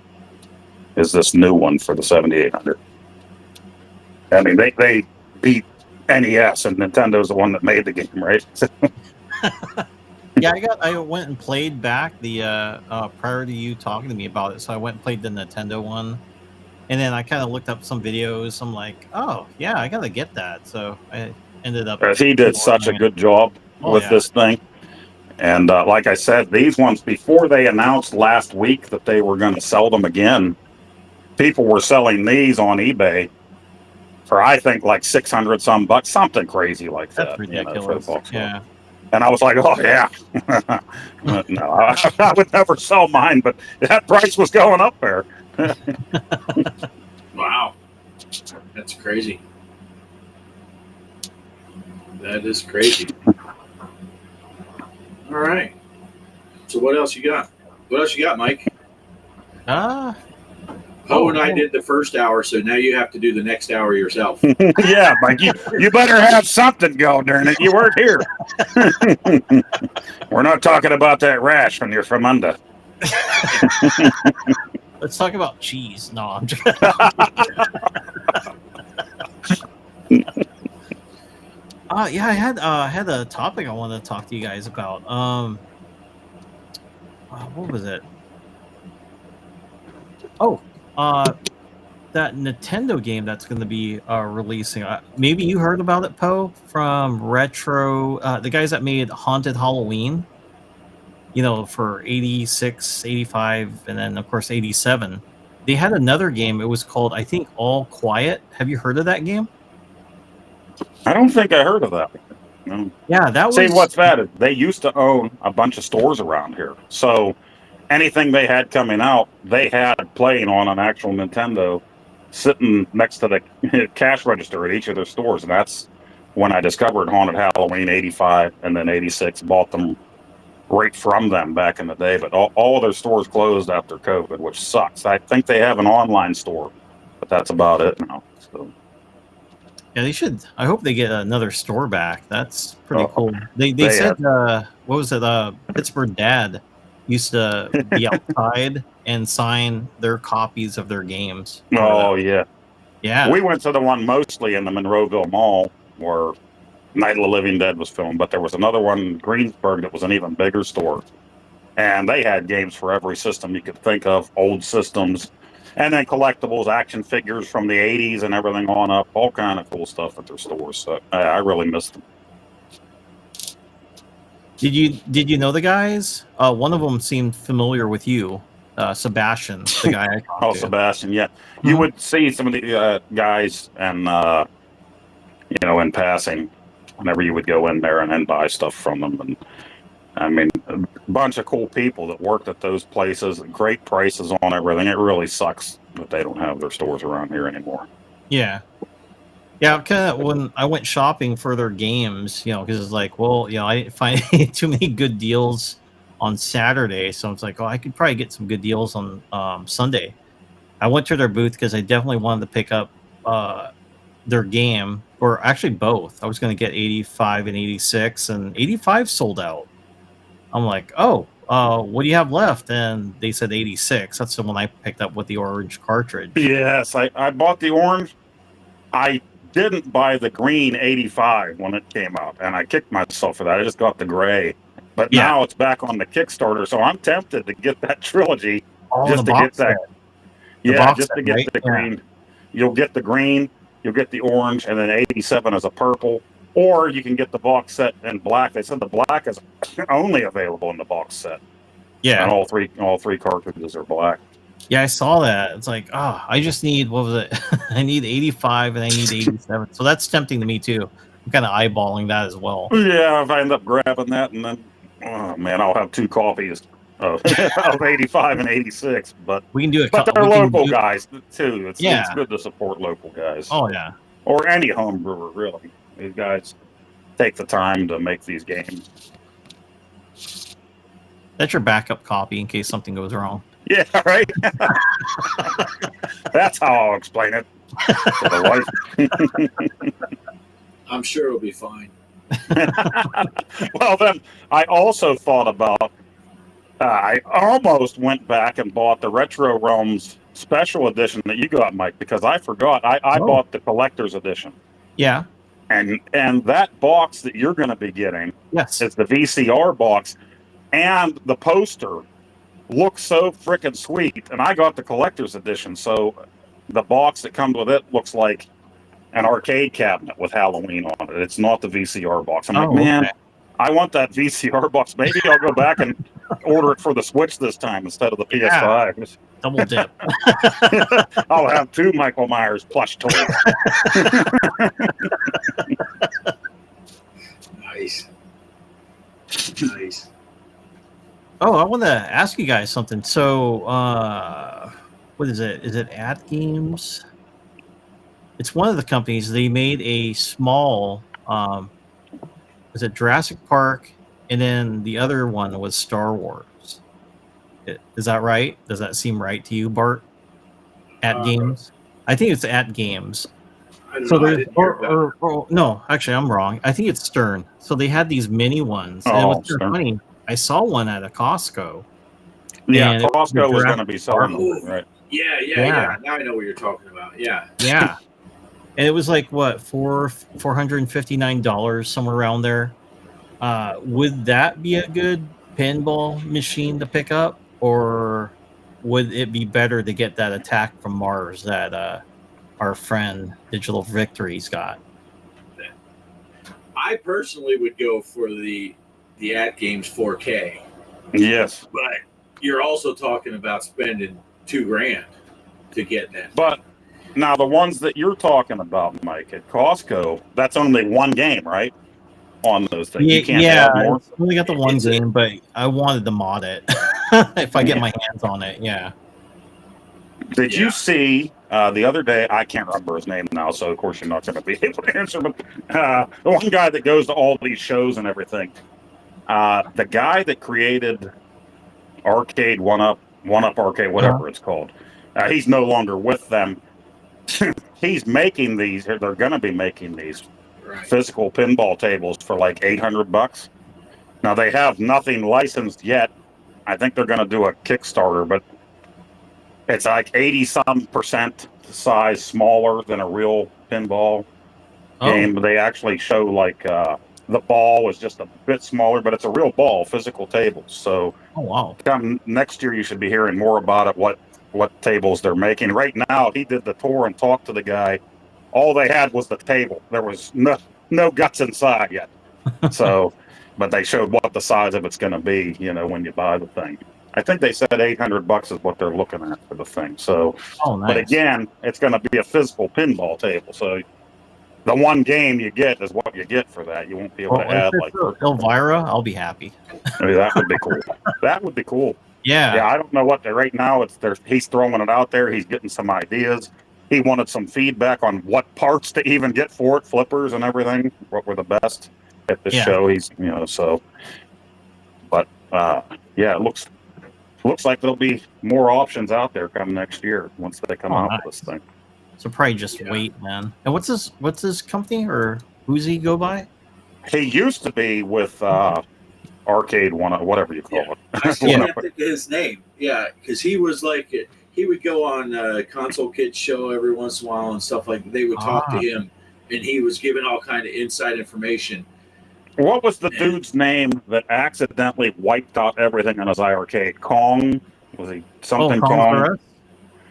is this new one for the 7800. I mean, they beat NES, and Nintendo's the one that made the game, right? Yeah, I went and played back the prior to you talking to me about it. So I went and played the Nintendo one, and then I kind of looked up some videos. I'm like, oh yeah, I gotta get that. So I ended up. He did such a good job with this thing. And like I said, these ones, before they announced last week that they were going to sell them again, people were selling these on eBay for, I think, like 600 some bucks, something crazy like that. That's ridiculous. For the box. Yeah. And I was like, oh yeah. No, I would never sell mine, but that price was going up there. Wow. That's crazy. That is crazy. All right. So what else you got? What else you got, Mike? Poe and I did the first hour, so now you have to do the next hour yourself. Yeah, Mike, you better have something go, darn it. You weren't here. We're not talking about that rash when you're from under. Let's talk about cheese. No, I'm just. Yeah, I had a topic I wanted to talk to you guys about. What was it? Oh, that Nintendo game that's going to be releasing. Maybe you heard about it, Poe, from Retro, the guys that made Haunted Halloween. For 86, 85, and then of course 87. They had another game. It was called, I think, All Quiet. Have you heard of that game? I don't think I heard of that. No. Yeah, that was. See, what's bad is they used to own a bunch of stores around here. So anything they had coming out, they had playing on an actual Nintendo sitting next to the cash register at each of their stores. And that's when I discovered Haunted Halloween 85 and then 86, bought them right from them back in the day. But all of their stores closed after COVID, which sucks. I think they have an online store, but that's about it now. So. Yeah, they should. I hope they get another store back. That's pretty cool. They said, what was it? Pittsburgh Dad used to be outside and sign their copies of their games. Oh, yeah. Yeah. We went to the one mostly in the Monroeville Mall where Night of the Living Dead was filmed, but there was another one in Greensburg that was an even bigger store. And they had games for every system you could think of, old systems, and then collectibles, action figures from the 80s and everything on up, all kind of cool stuff at their stores. So I really missed them. Did you know the guys? One of them seemed familiar with you, Sebastian, the guy I talked to. Sebastian, yeah. You would see some of the guys and in passing whenever you would go in there and then buy stuff from them. And I mean, a bunch of cool people that worked at those places, great prices on everything. It really sucks that they don't have their stores around here anymore. Yeah. Yeah, kind of when I went shopping for their games, because it's like, well, I didn't find too many good deals on Saturday. So it's like, I could probably get some good deals on Sunday. I went to their booth because I definitely wanted to pick up their game, or actually both. I was going to get 85 and 86, and 85 sold out. I'm like, oh, what do you have left? And they said 86. That's the one I picked up with the orange cartridge. Yes, I bought the orange. I didn't buy the green 85 when it came out, and I kicked myself for that. I just got the gray. But Yeah. now it's back on the Kickstarter, so I'm tempted to get that trilogy just the to get box that. set. The Yeah, box just to set, get right? the Yeah. green. You'll get the green, you'll get the orange, and then 87 as a purple. Or you can get the box set in black. They said the black is only available in the box set. And Yeah. all three cartridges are black. Yeah, I saw that. It's like, I just need, what was it? I need 85 and I need 87. So that's tempting to me too. I'm kind of eyeballing that as well. Yeah, if I end up grabbing that, and then, oh man, I'll have 2 copies of 85 and 86. But We can do it. they're local guys too. It's Yeah. good to support local guys. Oh yeah. Or any home brewer, really. These guys take the time to make these games. That's your backup copy in case something goes wrong. Yeah, right. That's how I'll explain it to the wife. I'm sure it'll be fine. Well, then I also thought about. I almost went back and bought the Retro Realms special edition that you got, Mike, because I forgot. I bought the collector's edition. Yeah. And that box that you're going to be getting Yes. is the VCR box, and the poster looks so freaking sweet. And I got the collector's edition, so the box that comes with it looks like an arcade cabinet with Halloween on it. It's not the VCR box. I'm like, man, okay. I want that VCR box. Maybe I'll go back and order it for the Switch this time instead of the PS5. Double dip. I'll have 2 Michael Myers plush toys. Nice. Nice. Oh, I want to ask you guys something. So, what is it? Is it At Games? It's one of the companies. They made a small, is it Jurassic Park? And then the other one was Star Wars. Is that right? Does that seem right to you, Bart? At Games? I think it's At Games. I don't So know. I there's, didn't hear about it. no, actually, I'm wrong. I think it's Stern. So they had these mini ones. And Oh, what's so Stern. funny, I saw one at a Costco. Yeah, And it was Costco was Jurassic going to be selling Park. them, right? Yeah. Now I know what you're talking about. Yeah. Yeah. And it was like what, $459, somewhere around there. Would that be a good pinball machine to pick up, or would it be better to get that Attack from Mars that our friend Digital Victory's got? I personally would go for the At Games 4K, Yes. but you're also talking about spending $2,000 to get that. But now the ones that you're talking about, Mike, at Costco, that's only one game, right? On those things. You can't Yeah, add more. I only got the one It's a- game, but I wanted to mod it if I get my hands on it. Yeah. Did Yeah. you see the other day? I can't remember his name now, so of course you're not going to be able to answer. But the one guy that goes to all these shows and everything, the guy that created Arcade One Up Arcade, whatever it's called, he's no longer with them. He's making these. They're going to be making these Right. physical pinball tables for like $800. Now they have nothing licensed yet. I think they're going to do a Kickstarter, but it's like 80-some% size smaller than a real pinball game. They actually show like the ball is just a bit smaller, but it's a real ball, physical tables. So Oh wow. come next year, you should be hearing more about it. What tables they're making right now. He did the tour and talked to the guy. All they had was the table. There was no guts inside yet. So, but they showed what the size of it's going to be, when you buy the thing. I think they said $800 is what they're looking at for the thing. So, Oh nice. but again, it's going to be a physical pinball table. So the one game you get is what you get for that. You won't be able to add if like it's Elvira, I'll be happy. I mean, that would be cool. That would be cool. Yeah. Yeah, I don't know what right now he's throwing it out there. He's getting some ideas. He wanted some feedback on what parts to even get for it, flippers and everything. What were the best at the Yeah. show? He's so. But yeah, it looks Looks like there'll be more options out there come next year once they come out with this thing. So probably just wait, man. And what's his company, or who's he go by? He used to be with Arcade One, whatever you call it. I still can't think of his name. Yeah, because he was like, he would go on Console Kids show every once in a while and stuff like that. They would talk to him, and he was giving all kind of inside information. What was the dude's name that accidentally wiped out everything on his iArcade? Kong? Was he something Kong?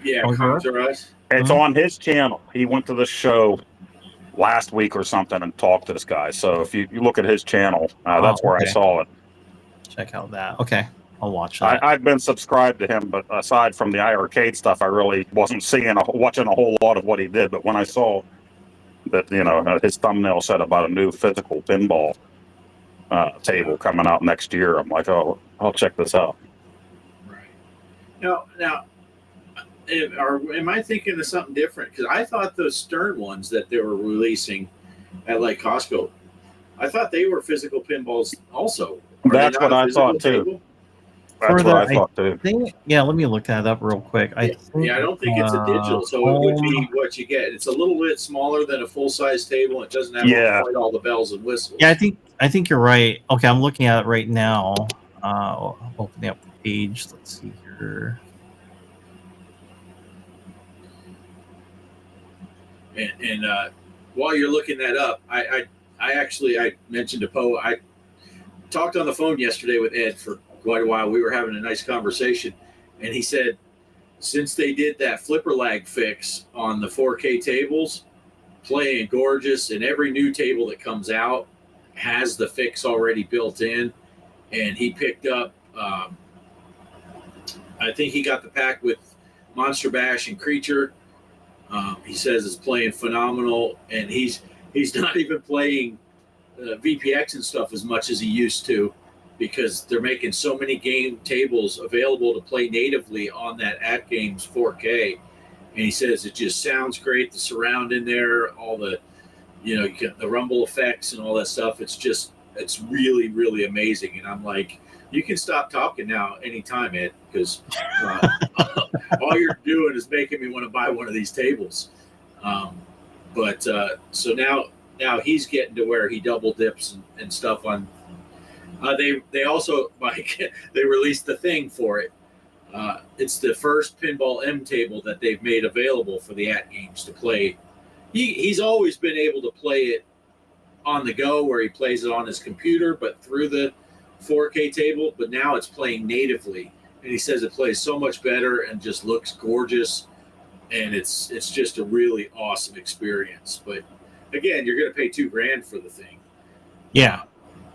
Yeah, Kong to Us. It's on his channel. He went to the show last week or something and talked to this guy. So if you look at his channel, that's where I saw it. Check out that. Okay, I'll watch that. I've been subscribed to him, but aside from the iArcade stuff, I really wasn't watching a whole lot of what he did. But when I saw that, his thumbnail said about a new physical pinball table coming out next year, I'm like, oh, I'll check this out. Right. Now, am I thinking of something different? Because I thought those Stern ones that they were releasing at like Costco, I thought they were physical pinballs also. That's what I thought too. That's what I thought too. Yeah, let me look that up real quick. I don't think it's a digital, so it would be what you get. It's a little bit smaller than a full-size table. It doesn't have quite all the bells and whistles. Yeah, I think you're right. Okay, I'm looking at it right now. Opening up the page. Let's see here. And while you're looking that up, I mentioned to Poe, I talked on the phone yesterday with Ed for quite a while. We were having a nice conversation, and he said since they did that flipper lag fix on the 4K tables, playing gorgeous, and every new table that comes out has the fix already built in, and he picked up I think he got the pack with Monster Bash and Creature. He says it's playing phenomenal, and he's not even playing VPX and stuff as much as he used to, because they're making so many game tables available to play natively on that At Games 4K. And he says it just sounds great. The surround in there, all the, you get the rumble effects and all that stuff. It's really, really amazing. And I'm like, you can stop talking now anytime, Ed, because all you're doing is making me want to buy one of these tables. So now he's getting to where he double dips and stuff on. They also, Mike, they released the thing for it. It's the first Pinball M table that they've made available for the At Games to play. He's always been able to play it on the go, where he plays it on his computer, but through the 4K table. But now it's playing natively, and he says it plays so much better and just looks gorgeous, and it's just a really awesome experience. But again, you're going to pay $2,000 for the thing. Yeah.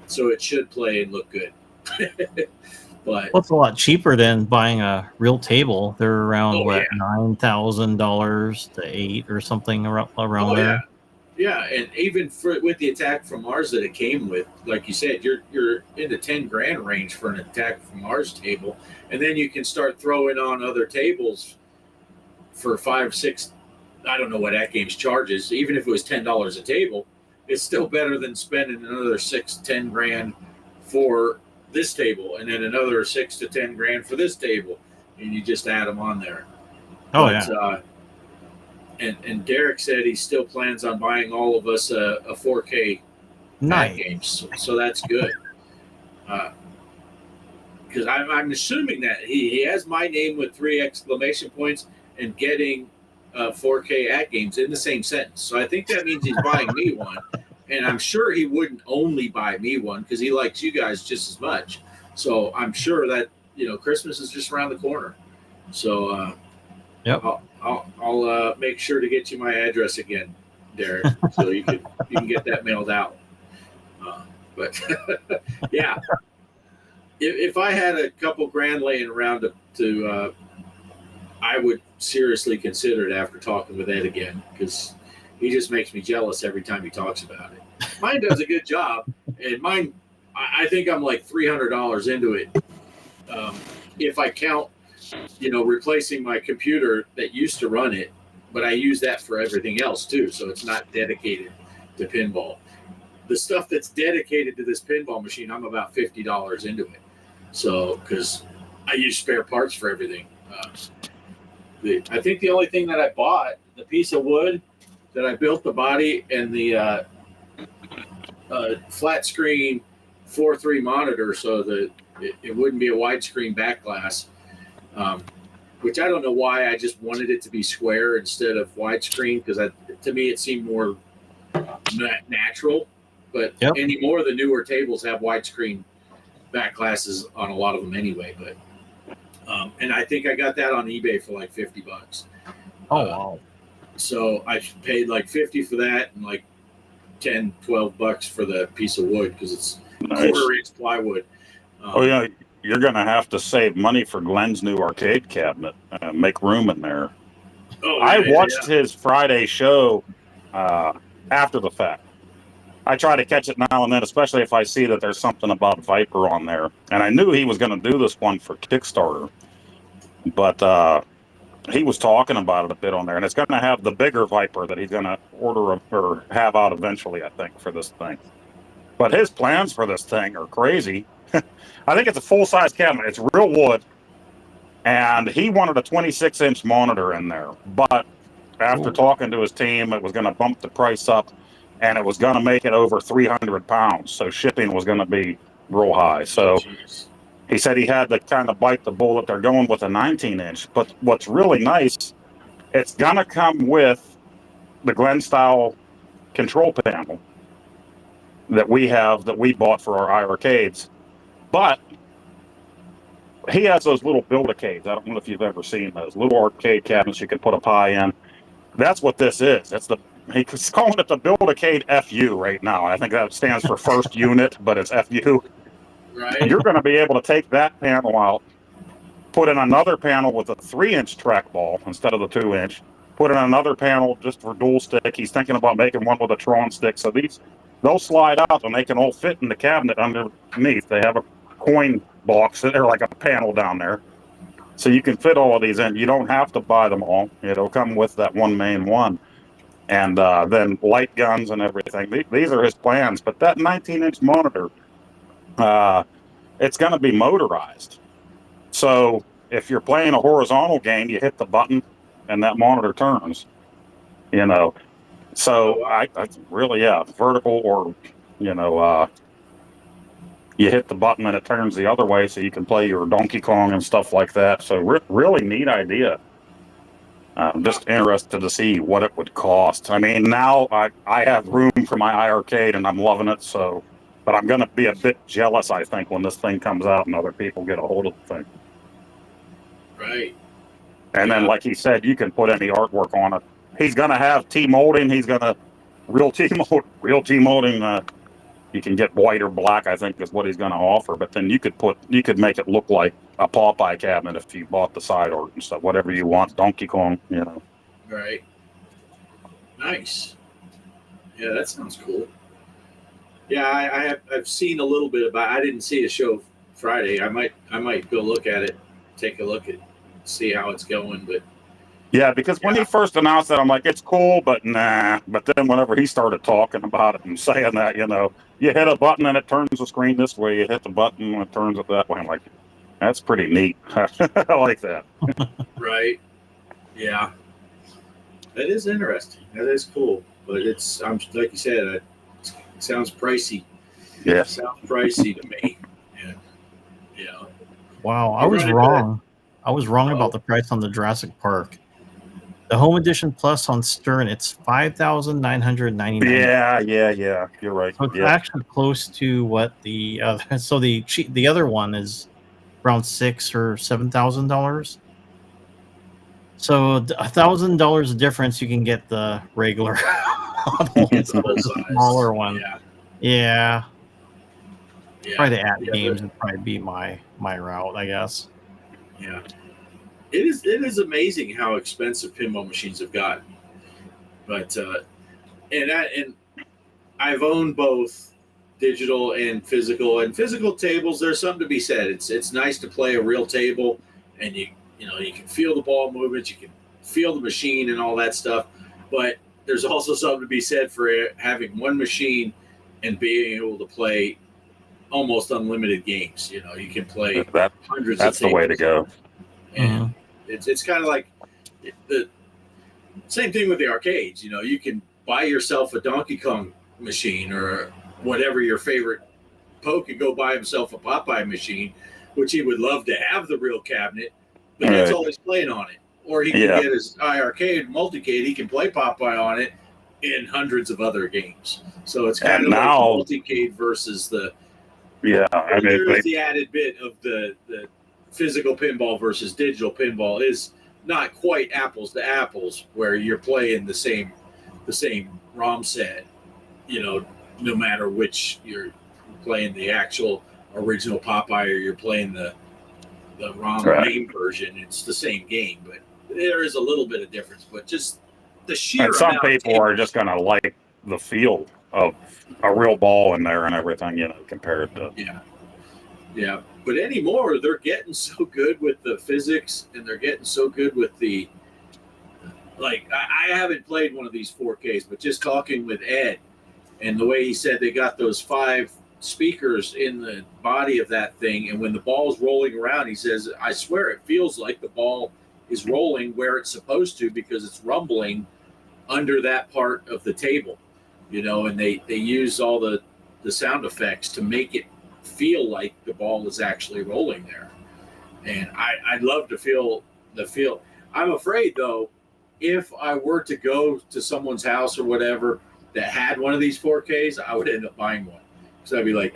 So it should play and look good. But it's a lot cheaper than buying a real table. They're around $9,000 to $8,000 or something around there. Yeah, and even with the Attack from Mars that it came with, like you said, you're in the $10,000 range for an Attack from Mars table, and then you can start throwing on other tables for $5, $6. I don't know what At Games charges. Even if it was $10 a table, it's still better than spending another $6, $10,000 for this table, and then another $6 to $10,000 for this table, and you just add them on there. And Derek said he still plans on buying all of us a 4K At Games, so that's good. Because I'm assuming that he has my name with 3 exclamation points and getting 4K At Games in the same sentence. So I think that means he's buying me one. And I'm sure he wouldn't only buy me one, because he likes you guys just as much. So I'm sure that, Christmas is just around the corner. So I'll make sure to get you my address again, Derek, so you can get that mailed out. But yeah, if I had a couple grand laying around to I would seriously consider it after talking with Ed again, because he just makes me jealous every time he talks about it. Mine does a good job, and mine, I think I'm like $300 into it. If I count, replacing my computer that used to run it, but I use that for everything else too, so it's not dedicated to pinball. The stuff that's dedicated to this pinball machine, I'm about $50 into it. So, because I use spare parts for everything. I think the only thing that I bought, the piece of wood that I built the body and the flat screen 4:3 monitor, so that it wouldn't be a widescreen back glass. Which I don't know why. I just wanted it to be square instead of widescreen because to me it seemed more natural. But anymore, the newer tables have widescreen back glasses on a lot of them anyway. But and I think I got that on eBay for like $50. Oh wow! So I paid like $50 for that and like $10-12 for the piece of wood because it's quarter-inch plywood. Oh yeah, you're gonna have to save money for Glenn's new arcade cabinet. Make room in there. Oh, I watched his Friday show after the fact. I try to catch it now and then, especially if I see that there's something about Viper on there. And I knew he was going to do this one for Kickstarter, but he was talking about it a bit on there. And it's going to have the bigger Viper that he's going to order or have out eventually, I think, for this thing. But his plans for this thing are crazy. I think it's a full-size cabinet. It's real wood. And he wanted a 26-inch monitor in there. But after talking to his team, it was going to bump the price up. And it was going to make it over 300 pounds. So shipping was going to be real high. So he said he had to kind of bite the bullet. They're going with a 19-inch. But what's really nice, it's going to come with the Glenn style control panel that we bought for our iArcades. But he has those little Build-A-Cades. I don't know if you've ever seen those little arcade cabinets you can put a pie in. That's what this is. He's calling it the Build-A-Cade FU right now. I think that stands for first unit, but it's FU. Right. You're going to be able to take that panel out, put in another panel with a 3-inch trackball instead of the 2-inch, put in another panel just for dual stick. He's thinking about making one with a Tron stick. So they'll slide out and they can all fit in the cabinet underneath. They have a coin box, they're like a panel down there. So you can fit all of these in. You don't have to buy them all. It'll come with that one main one. And then light guns and everything. These are his plans. But that 19-inch monitor, it's going to be motorized. So if you're playing a horizontal game, you hit the button and that monitor turns. So I really, vertical or, you hit the button and it turns the other way so you can play your Donkey Kong and stuff like that. So really neat idea. I'm just interested to see what it would cost. I mean, now I have room for my iArcade and I'm loving it. But I'm going to be a bit jealous, I think, when this thing comes out and other people get a hold of the thing. Right. And then, like he said, you can put any artwork on it. He's going to have T-molding. He's going to real T-molding. You can get white or black, I think, is what he's going to offer. But then you could make it look like a Popeye cabinet if you bought the side art and stuff, whatever you want, Donkey Kong, Right. Nice. Yeah, that sounds cool. Yeah, I've seen a little bit about. I didn't see a show Friday. I might go look at it, take a look at, see how it's going. But yeah, because when he first announced that, I'm like, it's cool, but nah. But then whenever he started talking about it and saying that, you hit a button and it turns the screen this way. You hit the button and it turns it that way. I'm like, that's pretty neat. I like that. Right. Yeah. That is interesting. That is cool. But like you said, it sounds pricey. Yeah. It sounds pricey to me. Yeah. Wow, I was wrong. I was wrong about the price on the Jurassic Park. The Home Edition Plus on Stern, it's $5,999. Yeah. You're right. So it's actually close to what the other. So the other one is around $6,000 or $7,000. So $1,000 difference, you can get the regular model, the smaller one. Yeah. Probably the app games would probably be my route, I guess. Yeah. It is amazing how expensive pinball machines have gotten. But and I've owned both digital and physical. And physical tables, there's something to be said. It's nice to play a real table, and you can feel the ball movements, you can feel the machine and all that stuff. But there's also something to be said for having one machine and being able to play almost unlimited games. You know, you can play hundreds. That's of the way to go. And it's kind of like the same thing with the arcades. You know, you can buy yourself a Donkey Kong machine or whatever your favorite Poe could go buy himself a Popeye machine, which he would love to have the real cabinet, but that's all he's playing on it. Or he can get his iArcade multicade. He can play Popeye on it in hundreds of other games. So it's kind of like multicade versus the there's the added bit of the physical pinball versus digital pinball is not quite apples to apples, where you're playing the same ROM set, you know, no matter which you're playing the actual original Popeye or you're playing the ROM game version. It's the same game, but there is a little bit of difference. But just the sheer and some people are just going to like the feel of a real ball in there and everything, you know, compared to yeah. But anymore, they're getting so good with the physics, and they're getting so good with the I haven't played one of these 4Ks, but just talking with Ed and the way he said they got those 5 speakers in the body of that thing, and when the ball's rolling around, he says, I swear it feels like the ball is rolling where it's supposed to because it's rumbling under that part of the table, you know, and they use all the sound effects to make it feel like the ball is actually rolling there. And I'd love to feel the feel. I'm afraid, though, if I were to go to someone's house or whatever that had one of these 4Ks, I would end up buying one. So I'd be like,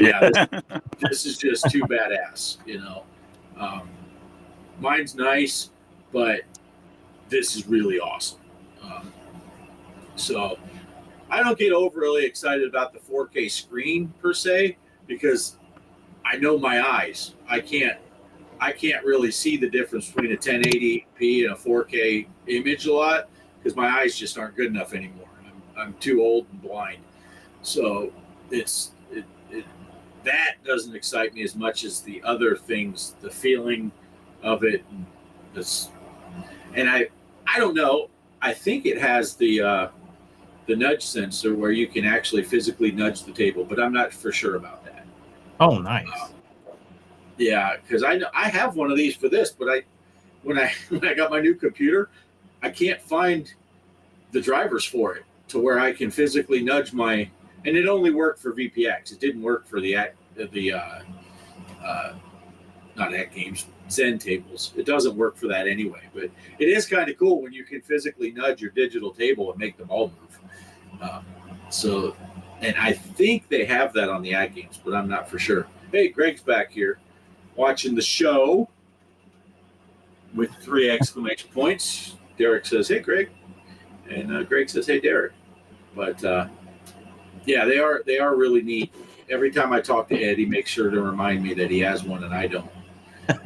this is just too badass, you know. Mine's nice, but this is really awesome. So I don't get overly excited about the 4K screen per se, because I know my eyes. I can't really see the difference between a 1080p and a 4K image a lot, because my eyes just aren't good enough anymore. I'm too old and blind. So that doesn't excite me as much as the other things, the feeling of it. And I don't know. I think it has the nudge sensor where you can actually physically nudge the table, but I'm not for sure about that. Oh, nice. Yeah, because I have one of these for this, but when I got my new computer, I can't find the drivers for it to where I can physically nudge my. And it only worked for VPX. It didn't work for the not at games, Zen tables. It doesn't work for that anyway. But it is kind of cool when you can physically nudge your digital table and make the ball move. And I think they have that on the at games, but I'm not for sure. Hey, Greg's back here watching the show with 3 exclamation points. Derek says, "Hey, Greg," and Greg says, "Hey, Derek." But yeah, they are really neat. Every time I talk to Ed, he makes sure to remind me that he has one and I don't. And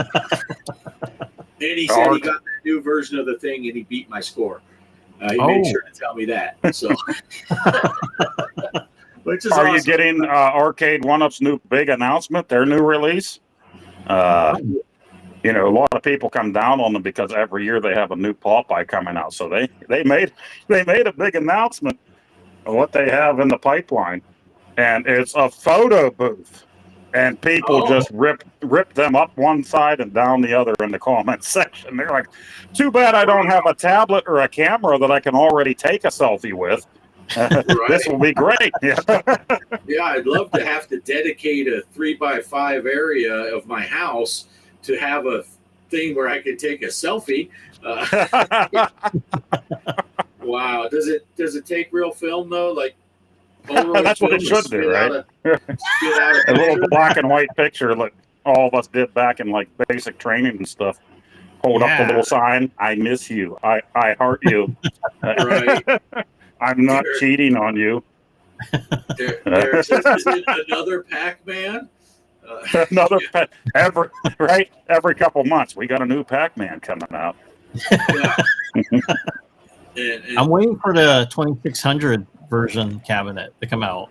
he said he got the new version of the thing and he beat my score. He made sure to tell me that. So, which is Are awesome. you getting Arcade 1-Up's new big announcement, their new release? You know, a lot of people come down on them because every year they have a new Popeye coming out. So they made a big announcement of what they have in the pipeline, and it's a photo booth, and people just rip them up one side and down the other in the comment section. They're like, too bad I don't have a tablet or a camera that I can already take a selfie with. This will be great. Yeah, I'd love to have to dedicate a 3x5 area of my house to have a thing where I can take a selfie. Wow. Does it take real film though? Like that's what it should do, right? A little black and white picture like all of us did back in like basic training and stuff. Hold up the little sign. I miss you. I heart you. Right. I'm not cheating on you. There says, is it another Pac-Man? Every couple months we got a new Pac-Man coming out. Yeah. I'm waiting for the 2600 version cabinet to come out.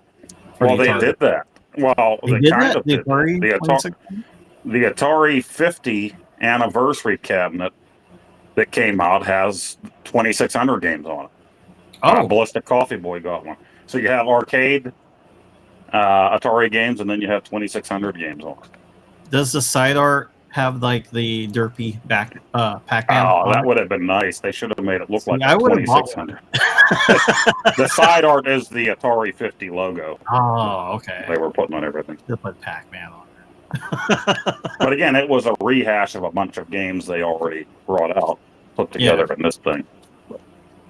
Well, they did that. Well, they kind of did. The Atari 50 anniversary cabinet that came out has 2600 games on it. Ballistic Coffee Boy got one. So you have arcade, Atari games, and then you have 2600 games on it. Does the side art have like the derpy back Pac-Man? Oh, on that it? would have been nice. They should have made it look See, like I a would have bought 2600. The side art is the Atari 50 logo. Oh, okay. They were putting on everything. They'll put Pac-Man on there. But again, it was a rehash of a bunch of games they already brought out, put together in this thing.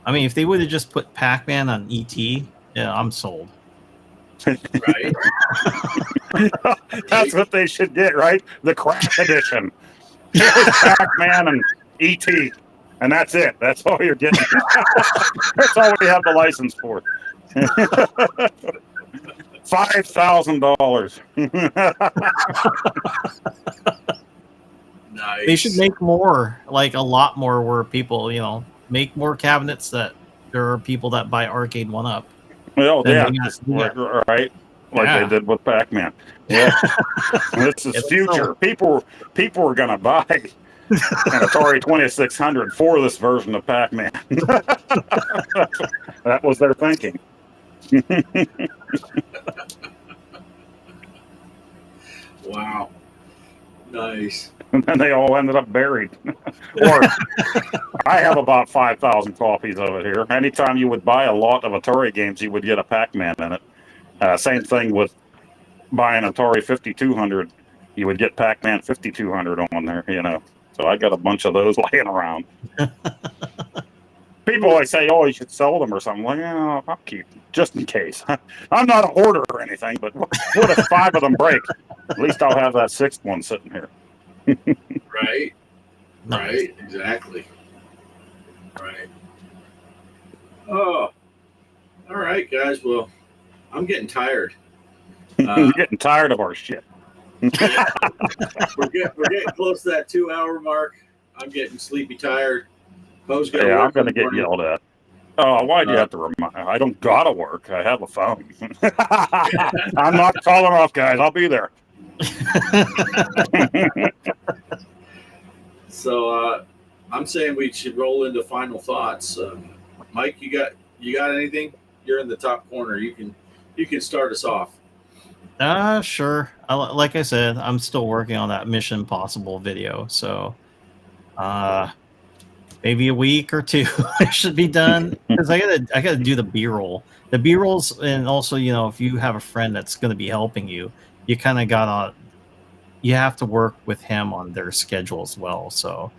I mean, if they would have just put Pac-Man on E.T., yeah, I'm sold. Right. That's what they should get, right? The crack edition. Pac-Man and E.T. And that's it. That's all you're getting. That's all we have the license for. $5,000. Nice. They should make more, like a lot more, where people, make more cabinets that there are people that buy arcade one up. Well, Then yeah, they got- just right, like Yeah. they did with Pac-Man. Yeah, this is future. People are gonna buy an Atari 2600 for this version of Pac-Man. That was their thinking. Wow. Nice. And then they all ended up buried. Or I have about 5,000 copies of it here. Anytime you would buy a lot of Atari games, you would get a Pac-Man in it. Same thing with buying Atari 5200. You would get Pac-Man 5200 on there, So I got a bunch of those laying around. People always say, "Oh, you should sell them or something." Like, yeah, I'll keep them just in case. I'm not a hoarder or anything, but what if 5 of them break? At least I'll have that 6th one sitting here. Right. Nice. Right. Exactly. Right. Oh. All right, guys. Well, I'm getting tired. I'm getting tired of our shit. We're getting close to that 2-hour mark. I'm getting sleepy, tired. Poe's got Yeah, I'm going to in the get morning. yelled at. Oh, why'd you have to remind? I don't gotta work. I have a phone. I'm not calling off, guys. I'll be there. So I'm saying we should roll into final thoughts. Mike, you got anything? You're in the top corner. You can start us off. Sure. Like I said, I'm still working on that Mission Impossible video, so maybe a week or two it should be done, because I gotta do the B-roll. The B-rolls, and also, if you have a friend that's going to be helping you, you kind of you have to work with him on their schedule as well. So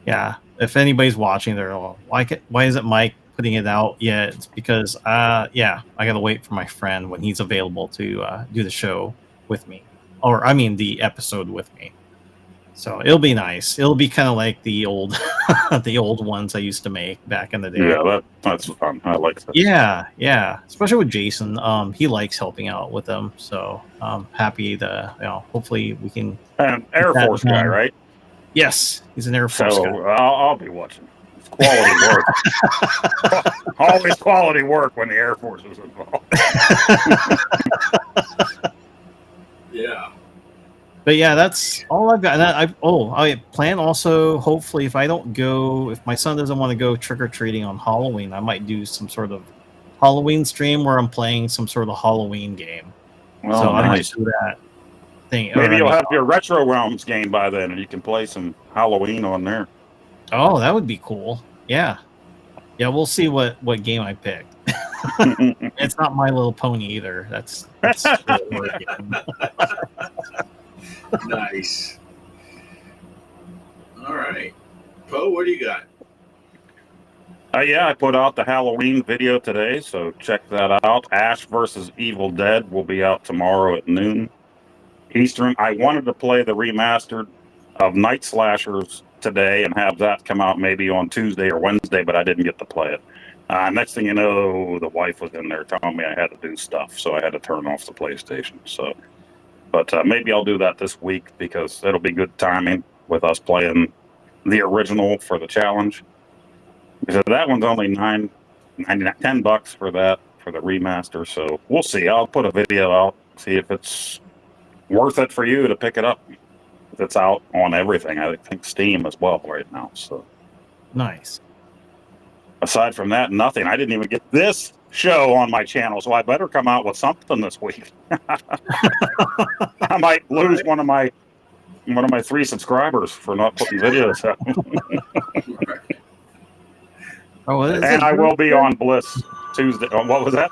yeah, if anybody's watching, they're all, why isn't Mike putting it out yet? It's because I gotta wait for my friend when he's available to do the show with me, or I mean the episode with me. So it'll be nice. It'll be kind of like the old the old ones I used to make back in the day. Yeah, that's fun. I like that. Yeah, especially with Jason. He likes helping out with them, so I'm happy to hopefully we can. And Air Force guy, right? Yes, he's an Air Force So guy. I'll be watching. It's quality work. Always quality work when the Air Force is involved. Yeah. But yeah, that's all I've got. And I plan also, hopefully, if my son doesn't want to go trick-or-treating on Halloween, I might do some sort of Halloween stream where I'm playing some sort of Halloween game. Well, so I might nice. do that thing. Maybe you'll have your Retro Realms game by then, and you can play some Halloween on there. Oh, that would be cool. Yeah, we'll see what game I pick. It's not My Little Pony either. That's Nice. All right. Poe, what do you got? Yeah, I put out the Halloween video today, so check that out. Ash vs. Evil Dead will be out tomorrow at noon Eastern. I wanted to play the remastered of Night Slashers today and have that come out maybe on Tuesday or Wednesday, but I didn't get to play it. Next thing you know, the wife was in there telling me I had to do stuff, so I had to turn off the PlayStation. But maybe I'll do that this week, because it'll be good timing with us playing the original for the challenge. Because that one's only $10 for that, for the remaster. So we'll see. I'll put a video out, see if it's worth it for you to pick it up. It's out on everything. I think Steam as well right now. So nice. aside from that, nothing. I didn't even get this show on my channel, so I better come out with something this week. I might lose one of my 3 subscribers for not putting videos out. Oh, what is And it? I will be on Bliss Tuesday. Oh, what was that?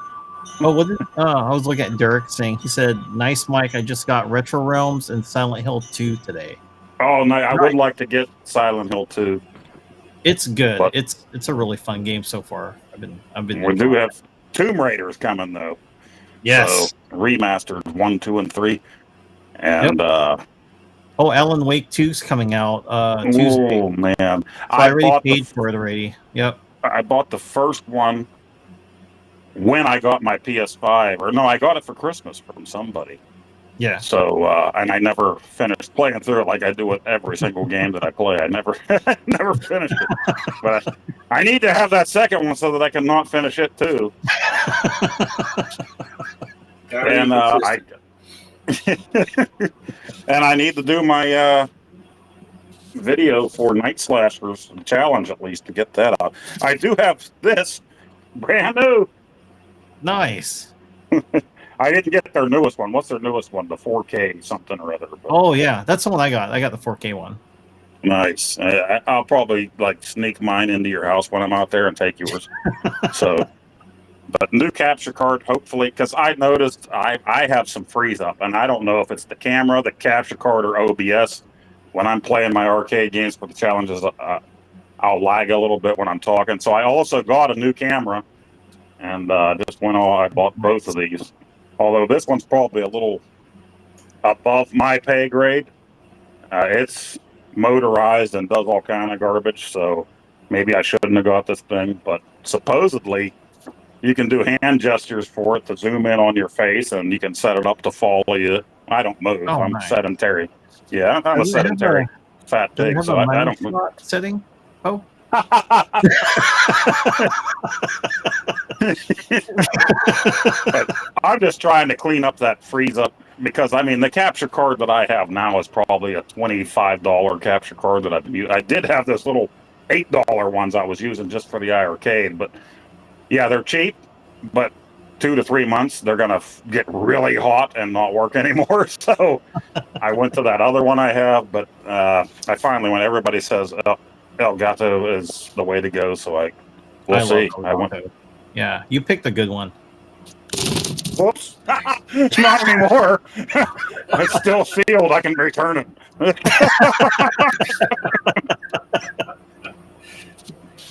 Oh, what is, I was looking at Derek saying, he said, "Nice, Mike. I just got Retro Realms and Silent Hill 2 today." Oh, no, I would like to get Silent Hill 2. It's good. But It's a really fun game so far. I've been. we do have Tomb Raiders coming though. Yes. So, remastered 1, 2, and 3. And oh, Alan Wake 2's coming out Tuesday. Oh man, So I already paid for it already. Yep. I bought the first one when I got my PS5, or no, I got it for Christmas from somebody. Yeah. So and I never finished playing through it like I do with every single game that I play. I never finished it. But I need to have that second one so that I can not finish it too. And and I need to do my video for Night Slashers challenge at least to get that out. I do have this brand new. Nice. I didn't get their newest one. What's their newest one? The 4K something or other. But Oh yeah, that's the one I got. I got the 4K one. nice. I'll probably like sneak mine into your house when I'm out there and take yours. So, but new capture card, hopefully, because I noticed I have some freeze up, and I don't know if it's the camera, the capture card, or OBS. When I'm playing my arcade games for the challenges, I'll lag a little bit when I'm talking. So I also got a new camera, and just went all. I bought both of these. Although this one's probably a little above my pay grade. It's motorized and does all kind of garbage, so maybe I shouldn't have got this thing. But supposedly, you can do hand gestures for it to zoom in on your face, and you can set it up to follow you. I don't move. Oh, I'm nice. sedentary. Yeah, I'm a sedentary fat Do they pig, have so a I mouse don't move. slot setting? Oh. But I'm just trying to clean up that freeze up because I mean the capture card that I have now is probably a $25 capture card that I've used. I did have this little $8 ones I was using just for the iArcade, but yeah, they're cheap, but 2 to 3 months they're gonna get really hot and not work anymore. So I went to that other one I have, but I finally, when everybody says Elgato is the way to go, so we'll see. I went. Yeah, you picked a good one. Whoops. Not anymore. It's still sealed. I can return it.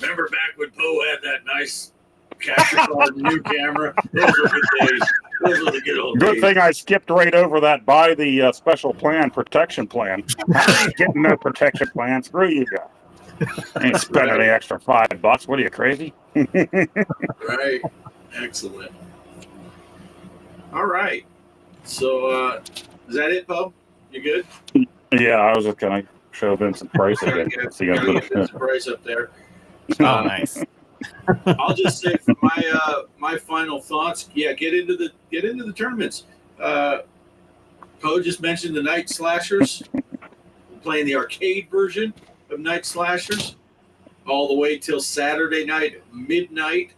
Remember back when Poe had that nice capture card, new camera? Those were good days. Those were the good old Good days. thing I skipped right over that. Buy the special plan, protection plan. I ain't getting no protection plan. Screw you guys. I ain't spending the extra $5. What are you, crazy? Right. Excellent. All right. So, is that it, Poe? You good? Yeah, I was just going to show Vincent Price again. Gotta get Vincent Price up there. Oh, nice. I'll just say for my final thoughts. Yeah, get into the tournaments. Poe just mentioned the Night Slashers. We're playing the arcade version of Night Slashers all the way till Saturday night, midnight,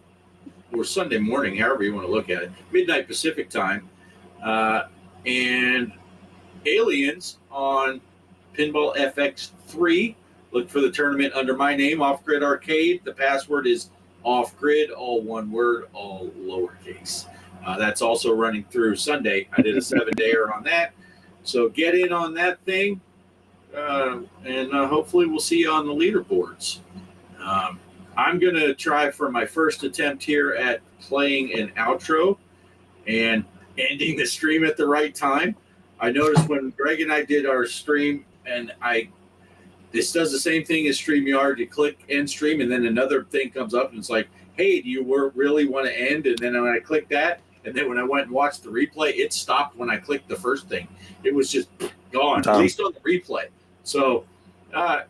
or Sunday morning, however you want to look at it, midnight Pacific time. And Aliens on Pinball FX3. Look for the tournament under my name, Off Grid Arcade. The password is Off Grid, all one word, all lowercase. That's also running through Sunday. I did a 7-dayer on that. So get in on that thing, and hopefully we'll see you on the leaderboards. I'm going to try for my first attempt here at playing an outro and ending the stream at the right time. I noticed when Greg and I did our stream, and this does the same thing as StreamYard. You click end stream, and then another thing comes up, and it's like, hey, do you really want to end? And then when I click that, and then when I went and watched the replay, it stopped when I clicked the first thing. It was just gone, at least on the replay. So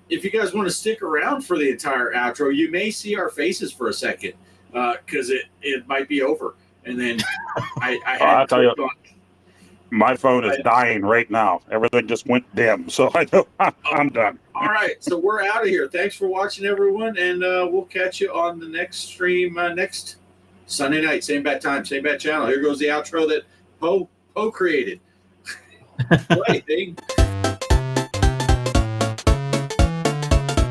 if you guys want to stick around for the entire outro, you may see our faces for a second because it might be over. And then I had My phone is dying right now. Everything just went dim, so I know I'm done. All right, so we're out of here. Thanks for watching, everyone, and we'll catch you on the next stream next Sunday night. Same bad time, same bad channel. Here goes the outro that Poe created. Right,